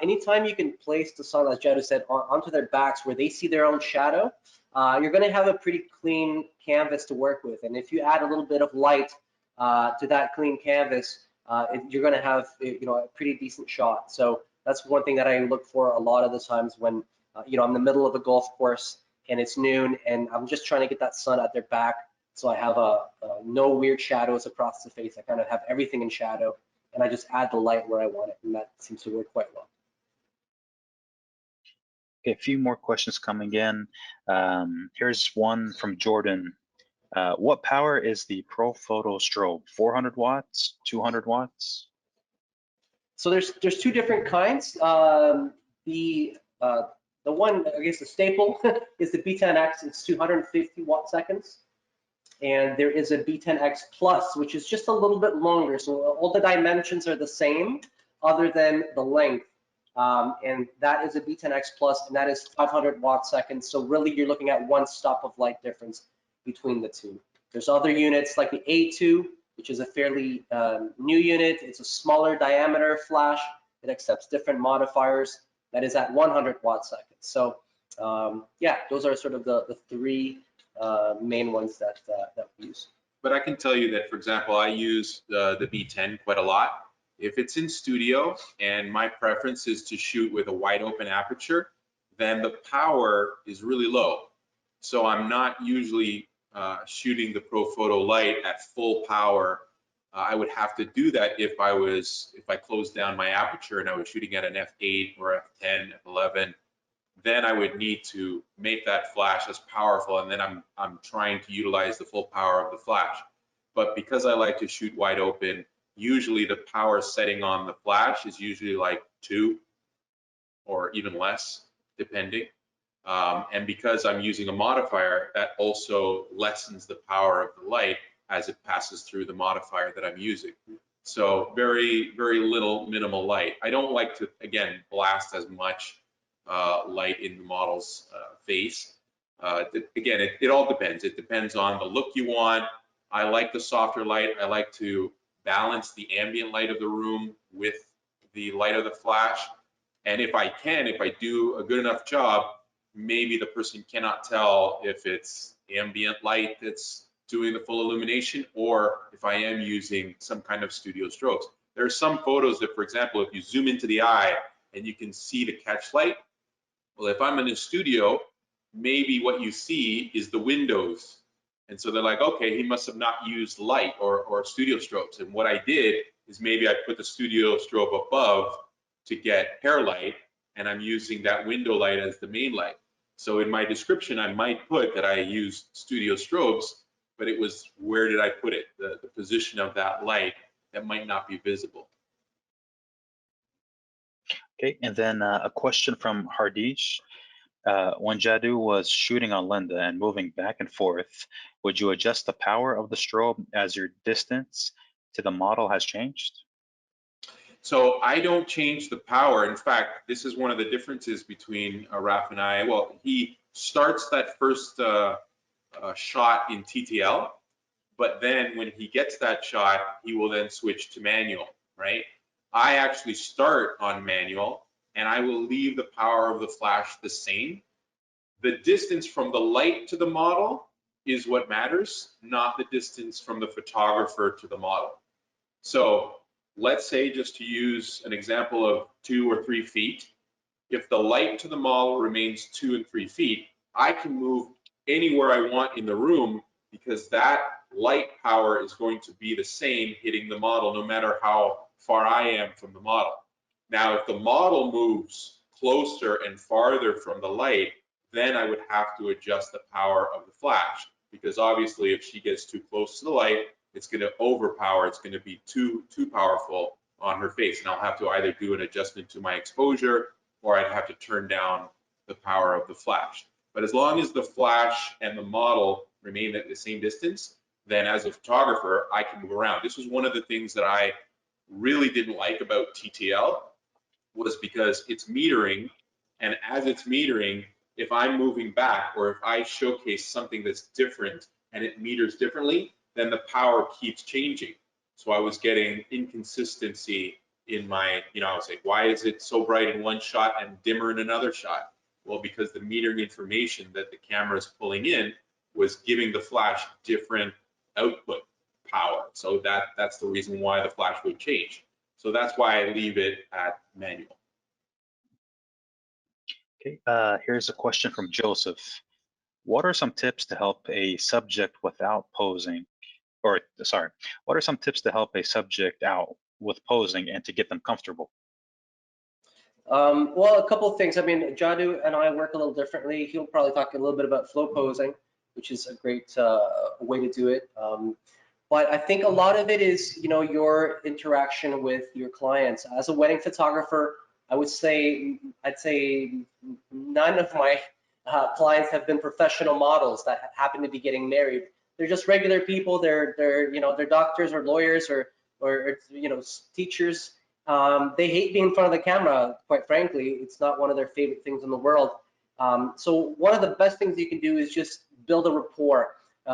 Anytime you can place the sun, as Yadú said, onto their backs where they see their own shadow, you're going to have a pretty clean canvas to work with. And if you add a little bit of light to that clean canvas, you're going to have, a pretty decent shot. So That's one thing that I look for a lot of the times when, you know, I'm in the middle of a golf course and it's noon and I'm just trying to get that sun at their back. So I have no weird shadows across the face. I kind of have everything in shadow and I just add the light where I want it. And that seems to work quite well. Okay, a few more questions coming in. Here's one from Jordan. What power is the ProPhoto Strobe? 400 watts, 200 watts? So there's two different kinds. The one, I guess the staple is the B10X. It's 250 watt seconds. And there is a B10X Plus, which is just a little bit longer. So all the dimensions are the same other than the length. And that is a B10X Plus, and that is 500 watt seconds. So really you're looking at one stop of light difference between the two. There's other units like the A2, which is a fairly new unit. It's a smaller diameter flash. It accepts different modifiers. That is at 100 watt seconds. So yeah, those are sort of the three main ones that we use. But I can tell you that, for example, I use the B10 quite a lot. If it's in studio and my preference is to shoot with a wide open aperture, then the power is really low. So I'm not usually shooting the ProPhoto light at full power. I would have to do that if I closed down my aperture and I was shooting at an f8 or f10, f11. Then I would need to make that flash as powerful, and then I'm trying to utilize the full power of the flash. But because I like to shoot wide open, usually the power setting on the flash is usually like 2 or even less, depending. And because I'm using a modifier, that also lessens the power of the light as it passes through the modifier that I'm using. So very, very little minimal light. I don't like to, again, blast as much light in the model's face. Again, it all depends. It depends on the look you want. I like the softer light. I like to balance the ambient light of the room with the light of the flash. And if I do a good enough job, maybe the person cannot tell if it's ambient light that's doing the full illumination or if I am using some kind of studio strobes. There are some photos that, for example, if you zoom into the eye and you can see the catch light, well, if I'm in a studio, maybe what you see is the windows. And so they're like, okay, he must have not used light or studio strobes. And what I did is maybe I put the studio strobe above to get hair light, and I'm using that window light as the main light. So in my description, I might put that I used studio strobes, but it was where did I put it? The position of that light that might not be visible. Okay, and then a question from Hardish. When Yadú was shooting on Linda and moving back and forth, would you adjust the power of the strobe as your distance to the model has changed? So I don't change the power. In fact, this is one of the differences between Raph and I. Well, he starts that first shot in TTL, but then when he gets that shot, he will then switch to manual, right? I actually start on manual and I will leave the power of the flash the same. The distance from the light to the model is what matters, not the distance from the photographer to the model. So let's say, just to use an example of 2 or 3 feet, if the light to the model remains 2 and 3 feet, I can move anywhere I want in the room because that light power is going to be the same hitting the model no matter how far I am from the model. Now, if the model moves closer and farther from the light, then I would have to adjust the power of the flash, because obviously if she gets too close to the light, it's going to overpower, it's going to be too powerful on her face, and I'll have to either do an adjustment to my exposure or I'd have to turn down the power of the flash. But as long as the flash and the model remain at the same distance, then as a photographer, I can move around. This was one of the things that I really didn't like about TTL, was because it's metering, and as it's metering, if I'm moving back or if I showcase something that's different and it meters differently, then the power keeps changing. So I was getting inconsistency in my, I was like, why is it so bright in one shot and dimmer in another shot? Well, because the metering information that the camera is pulling in was giving the flash different output power. So that's the reason why the flash would change. So that's why I leave it at manual. Okay, here's a question from Joseph. What are some tips to help a subject without posing? Or sorry, what are some tips to help a subject out with posing and to get them comfortable? Well, a couple of things. I mean, Yadú and I work a little differently. He'll probably talk a little bit about flow posing, which is a great way to do it. But I think a lot of it is, you know, your interaction with your clients. As a wedding photographer, I'd say none of my clients have been professional models that happen to be getting married. They're just regular people. They're doctors or lawyers or teachers. They hate being in front of the camera, quite frankly. It's not one of their favorite things in the world. So one of the best things you can do is just build a rapport.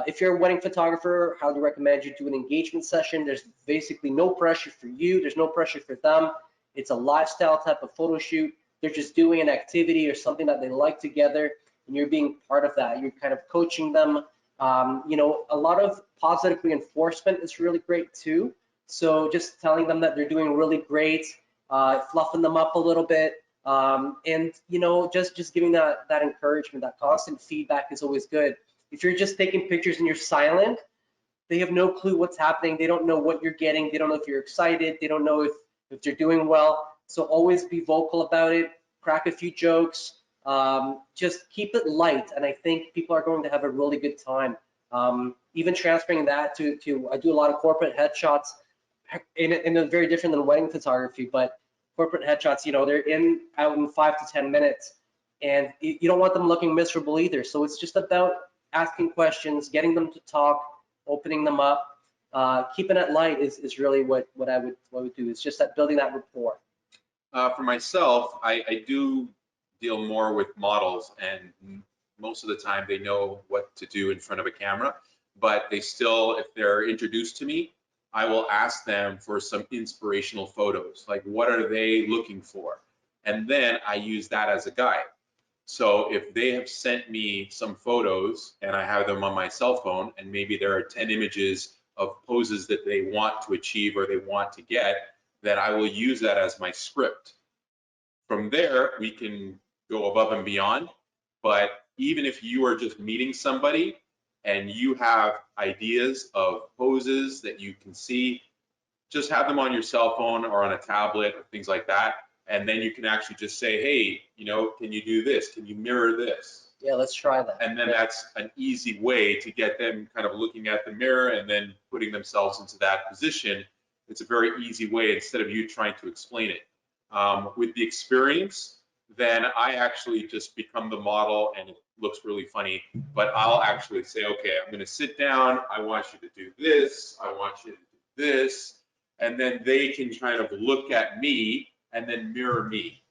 If you're a wedding photographer, I highly recommend you do an engagement session. There's basically no pressure for you. There's no pressure for them. It's a lifestyle type of photo shoot. They're just doing an activity or something that they like together, and you're being part of that. You're kind of coaching them. A lot of positive reinforcement is really great too. So just telling them that they're doing really great, fluffing them up a little bit, and just giving that encouragement, that constant feedback is always good. If you're just taking pictures and you're silent, they have no clue what's happening. They don't know what you're getting. They don't know if you're excited. They don't know if they're doing well. So always be vocal about it, crack a few jokes, just keep it light. And I think people are going to have a really good time. Even transferring that to I do a lot of corporate headshots in a very different than wedding photography, but corporate headshots, they're out in 5 to 10 minutes, and you don't want them looking miserable either. So it's just about asking questions, getting them to talk, opening them up, keeping it light is really what I would do. It's just that building that rapport. For myself, I do deal more with models, and most of the time they know what to do in front of a camera, but they still, if they're introduced to me, I will ask them for some inspirational photos, like what are they looking for? And then I use that as a guide. So if they have sent me some photos and I have them on my cell phone, and maybe there are 10 images of poses that they want to achieve or they want to get, then I will use that as my script. From there, we can go above and beyond. But even if you are just meeting somebody and you have ideas of poses that you can see, just have them on your cell phone or on a tablet or things like that. And then you can actually just say, hey, can you do this? Can you mirror this? Yeah, let's try that. And then that's an easy way to get them kind of looking at the mirror and then putting themselves into that position. It's a very easy way instead of you trying to explain it. With the experience, then I actually just become the model, and it looks really funny, but I'll actually say, okay, I'm gonna sit down, I want you to do this, I want you to do this, and then they can kind of look at me and then mirror me.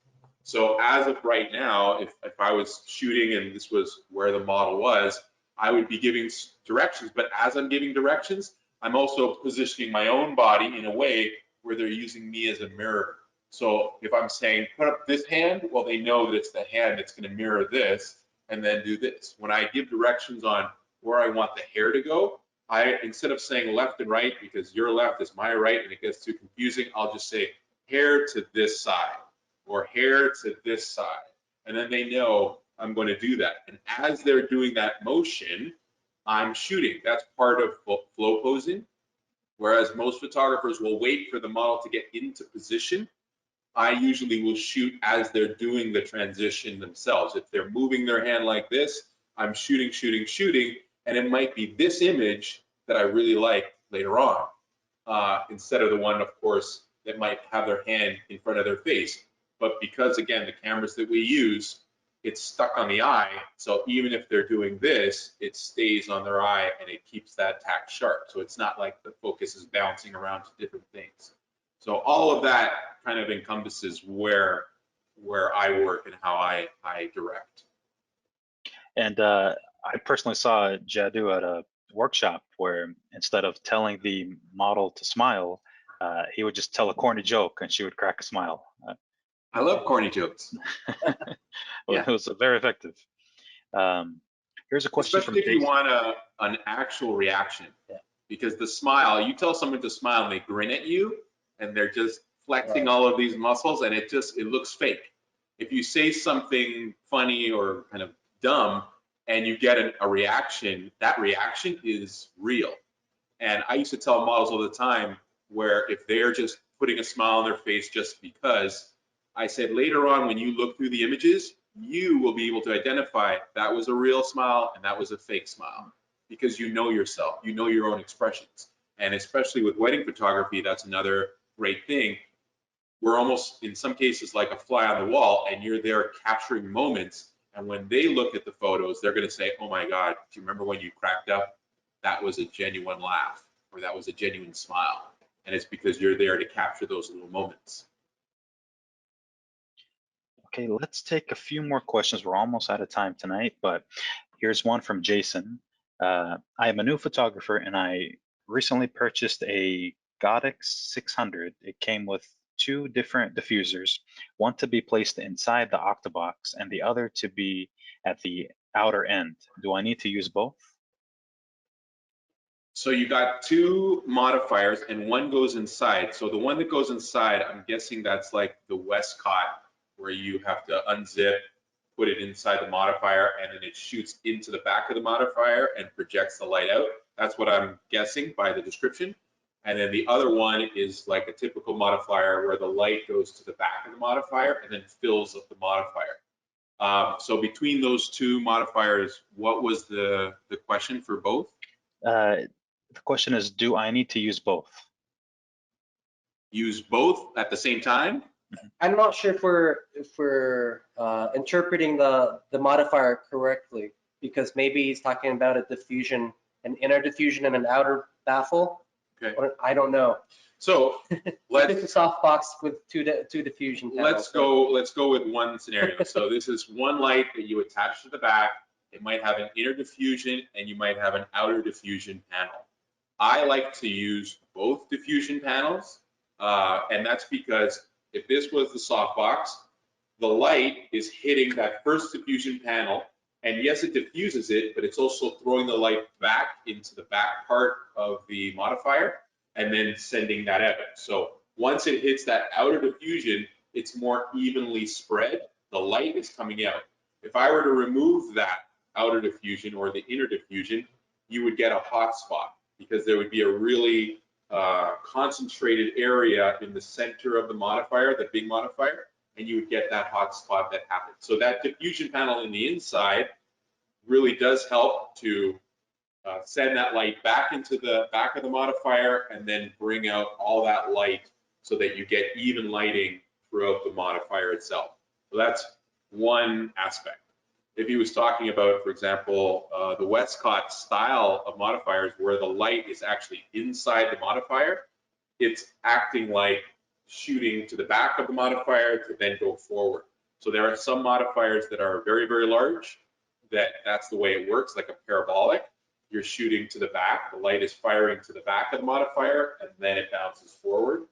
So as of right now, if I was shooting and this was where the model was, I would be giving directions, but as I'm giving directions, I'm also positioning my own body in a way where they're using me as a mirror. So if I'm saying, put up this hand, well, they know that it's the hand that's going to mirror this and then do this. When I give directions on where I want the hair to go, instead of saying left and right, because your left is my right and it gets too confusing, I'll just say hair to this side or hair to this side. And then they know I'm going to do that. And as they're doing that motion, I'm shooting. That's part of flow posing. Whereas most photographers will wait for the model to get into position, I usually will shoot as they're doing the transition themselves. If they're moving their hand like this, I'm shooting, shooting, shooting, and it might be this image that I really like later on, instead of the one, of course, that might have their hand in front of their face. But because, again, the cameras that we use, it's stuck on the eye, so even if they're doing this, it stays on their eye and it keeps that tack sharp. So it's not like the focus is bouncing around to different things. So all of that kind of encompasses where I work and how I direct. And I personally saw Yadú at a workshop where instead of telling the model to smile, he would just tell a corny joke and she would crack a smile. I love corny jokes. Well, yeah. It was very effective. Here's a question especially from if you want an actual reaction. Yeah. Because the smile, you tell someone to smile and they grin at you and they're just flexing all of these muscles and it looks fake. if you say something funny or kind of dumb and you get a reaction, that reaction is real. And I used to tell models all the time where if they're just putting a smile on their face just because, I said later on when you look through the images, you will be able to identify that was a real smile and that was a fake smile, because you know yourself, you know your own expressions. And especially with wedding photography, that's another great thing. We're almost in some cases like a fly on the wall, and you're there capturing moments. And when they look at the photos, they're going to say, oh my God, do you remember when you cracked up? That was a genuine laugh, or that was a genuine smile. And it's because you're there to capture those little moments. Okay, let's take a few more questions. We're almost out of time tonight, but here's one from Jason. I am a new photographer and I recently purchased a Godox 600. It came with 2 different diffusers, one to be placed inside the octabox and the other to be at the outer end. Do I need to use both? So you got 2 modifiers and one goes inside. So the one that goes inside, I'm guessing that's like the Westcott, where you have to unzip, put it inside the modifier, and then it shoots into the back of the modifier and projects the light out. That's what I'm guessing by the description. And then the other one is like a typical modifier where the light goes to the back of the modifier and then fills up the modifier. So between those 2 modifiers, what was the question for both? The question is, do I need to use both? Use both at the same time? I'm not sure if we're interpreting the modifier correctly, because maybe he's talking about a diffusion, an inner diffusion and an outer baffle. Okay. Or, I don't know. So It's a softbox with two diffusion panels. Let's go with one scenario. So this is one light that you attach to the back. It might have an inner diffusion and you might have an outer diffusion panel. I like to use both diffusion panels, and that's because if this was the softbox, the light is hitting that first diffusion panel, and yes, it diffuses it, but it's also throwing the light back into the back part of the modifier and then sending that out. So once it hits that outer diffusion, it's more evenly spread. The light is coming out. If I were to remove that outer diffusion or the inner diffusion, you would get a hot spot, because there would be a really concentrated area in the center of the modifier, the big modifier, and you would get that hot spot that happens. So that diffusion panel in the inside really does help to send that light back into the back of the modifier and then bring out all that light so that you get even lighting throughout the modifier itself. So that's one aspect. If he was talking about, for example, the Westcott style of modifiers where the light is actually inside the modifier, it's acting like shooting to the back of the modifier to then go forward. So there are some modifiers that are very, very large, that's the way it works, like a parabolic. You're shooting to the back, the light is firing to the back of the modifier, and then it bounces forward.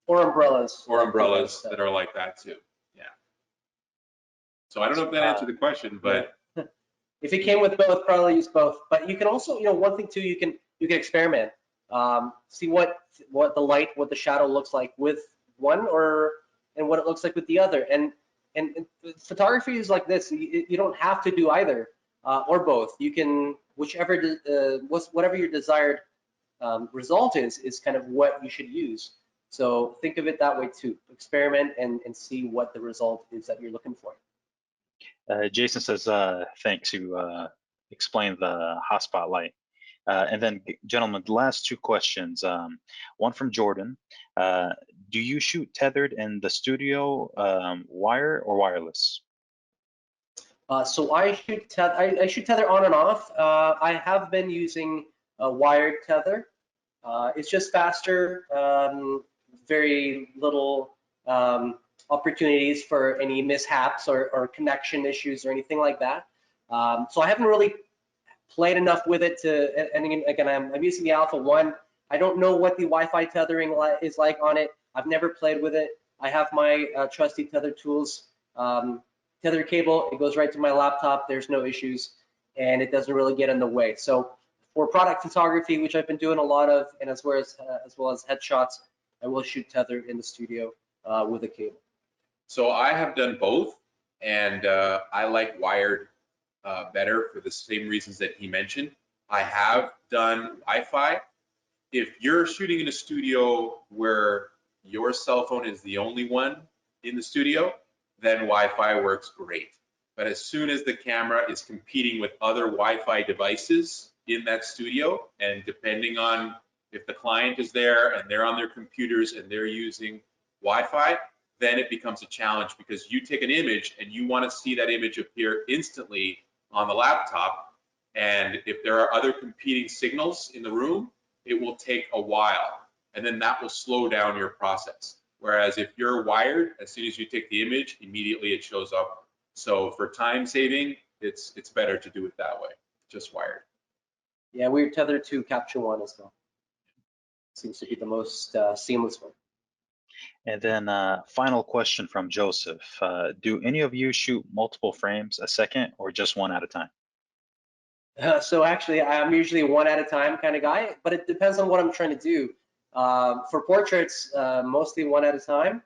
Or umbrellas. Or umbrellas that are like that too. Yeah. So I don't know if that answered the question, but if it came with both, probably use both. But you can also, one thing too, you can experiment, see what the shadow looks like with one, and what it looks like with the other. And photography is like this. You don't have to do either or both. You can whatever your desired result is kind of what you should use. So think of it that way too. Experiment and see what the result is that you're looking for. Jason says, thanks, you explained the hotspot light. And then, gentlemen, the last 2 questions. One from Jordan. Do you shoot tethered in the studio, wire or wireless? So I shoot tether on and off. I have been using a wired tether. It's just faster, very little opportunities for any mishaps or connection issues or anything like that. So I haven't really played enough with it to, and again, I'm using the Alpha 1. I don't know what the Wi-Fi tethering is like on it. I've never played with it. I have my trusty tether tools tether cable. It goes right to my laptop. There's no issues, and it doesn't really get in the way. So for product photography, which I've been doing a lot of, and as well as headshots, I will shoot tether in the studio with a cable. So I have done both, and I like wired better for the same reasons that he mentioned. I have done Wi-Fi. If you're shooting in a studio where your cell phone is the only one in the studio, then Wi-Fi works great. But as soon as the camera is competing with other Wi-Fi devices in that studio, and depending on if the client is there and they're on their computers and they're using Wi-Fi, then it becomes a challenge, because you take an image and you want to see that image appear instantly on the laptop. And if there are other competing signals in the room, it will take a while, and then that will slow down your process. Whereas if you're wired, as soon as you take the image, immediately it shows up. So for time saving, it's better to do it that way, just wired. Yeah, we're tethered to Capture One as well. Seems to be the most seamless one. And then final question from Joseph. Do any of you shoot multiple frames a second or just one at a time? So actually, I'm usually one at a time kind of guy, but it depends on what I'm trying to do. For portraits, mostly one at a time.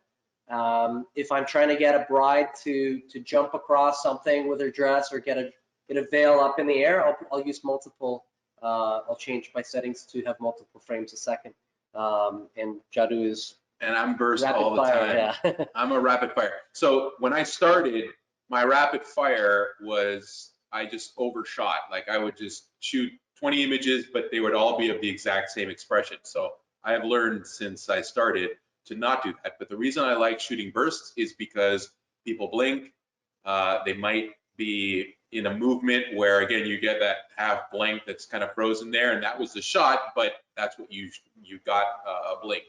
If I'm trying to get a bride to jump across something with her dress, or get a veil up in the air, I'll use multiple. I'll change my settings to have multiple frames a second. And Yadú is. And I'm burst rapid all the fire, time. yeah. I'm a rapid fire. So when I started, my rapid fire was, I just overshot. Like I would just shoot 20 images, but they would all be of the exact same expression. So I have learned since I started to not do that. But the reason I like shooting bursts is because people blink. They might be in a movement where, again, you get that half blink that's kind of frozen there, and that was the shot, but that's what you got, a blink.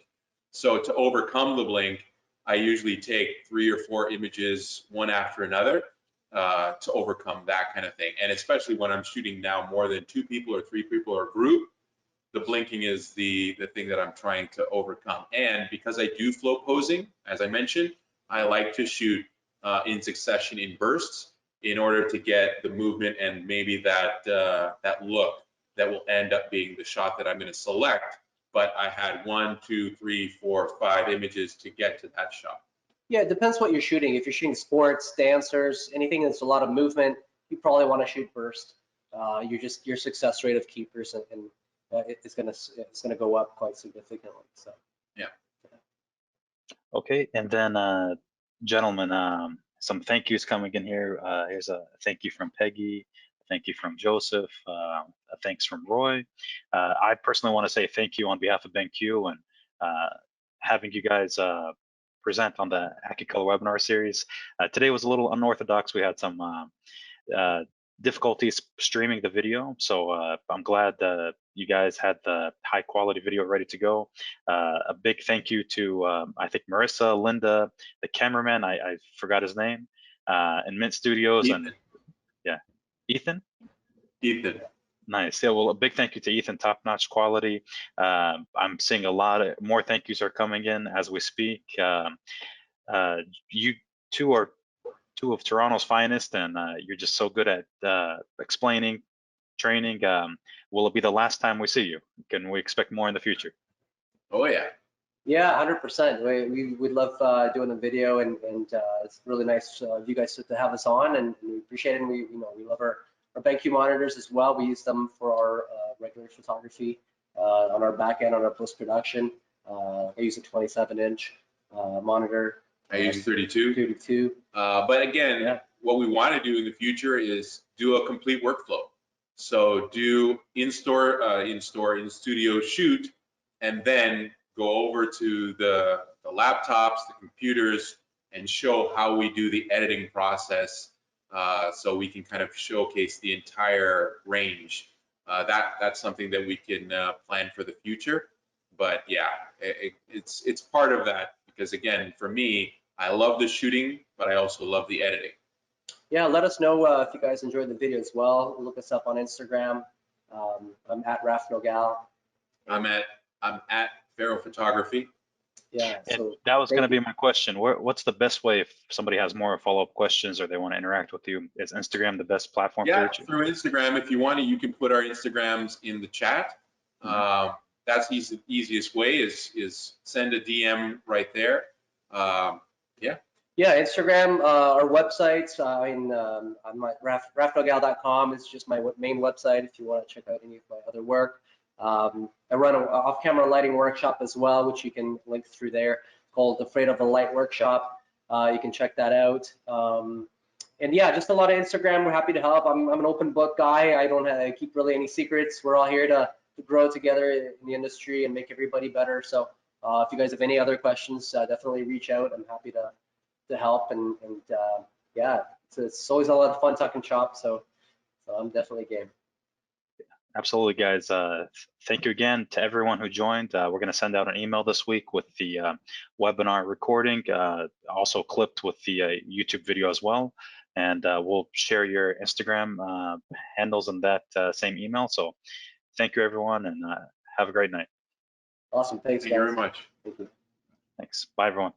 So to overcome the blink, I usually take 3 or 4 images one after another to overcome that kind of thing. And especially when I'm shooting now more than 2 people or 3 people or a group, the blinking is the thing that I'm trying to overcome. And because I do flow posing, as I mentioned, I like to shoot in succession in bursts in order to get the movement and maybe that that look that will end up being the shot that I'm going to select. But I had 1, 2, 3, 4, 5 images to get to that shot. Yeah, it depends what you're shooting. If you're shooting sports, dancers, anything that's a lot of movement, you probably want to shoot burst. Your success rate of keepers and it's gonna go up quite significantly. So yeah. Okay, and then gentlemen, some thank yous coming in here. Here's a thank you from Peggy. Thank you from Joseph. Thanks from Roy. I personally want to say thank you on behalf of BenQ and having you guys present on the AccuColor webinar series. Today was a little unorthodox. We had some difficulties streaming the video, so I'm glad you guys had the high quality video ready to go. A big thank you to I think Marissa, Linda, the cameraman, I forgot his name, and Mint Studios. Ethan. And yeah, Ethan. Nice. Yeah, well, a big thank you to Ethan, top-notch quality. I'm seeing a lot of more thank yous are coming in as we speak. You two are 2 of Toronto's finest, and you're just so good at explaining, training. Will it be the last time we see you? Can we expect more in the future? Oh yeah. yeah, 100%. We would love doing the video, and it's really nice of you guys to have us on, and we appreciate it. And we love our BenQ monitors as well. We use them for our regular photography on our back end, on our post-production. I use a 27-inch monitor. I use 32. 32. But again, Yeah. What we want to do in the future is do a complete workflow. So do in studio shoot, and then go over to the laptops, the computers, and show how we do the editing process. So we can kind of showcase the entire range. That's something that we can plan for the future. But yeah, it's part of that, because again, for me, I love the shooting, but I also love the editing. Yeah, let us know if you guys enjoyed the video as well. Look us up on Instagram. I'm at Raph Nogal. I'm at Fereaud Photography. Yeah, so and that was going to be my question. What's the best way if somebody has more follow-up questions or they want to interact with you? Is Instagram the best platform Yeah, for you? through Instagram. If you want to, you can put our Instagrams in the chat. That's the easiest way is send a DM right there. Yeah. Yeah, Instagram, our websites. I'm at raphnogal.com. It's just my main website if you want to check out any of my other work. I run an off-camera lighting workshop as well, which you can link through there, called Afraid of the Light Workshop. You can check that out. And yeah, just a lot of Instagram. We're happy to help. I'm an open book guy. I don't keep really any secrets. We're all here to grow together in the industry and make everybody better. So if you guys have any other questions, definitely reach out. I'm happy to help, and yeah, it's always a lot of fun talking shop, so I'm definitely game. Absolutely, guys. Thank you again to everyone who joined. We're going to send out an email this week with the webinar recording, also clipped with the YouTube video as well, and we'll share your Instagram handles in that same email. So thank you, everyone, and have a great night. Awesome. Thanks, guys. Thank you very much. Thank you. Thanks. Bye, everyone.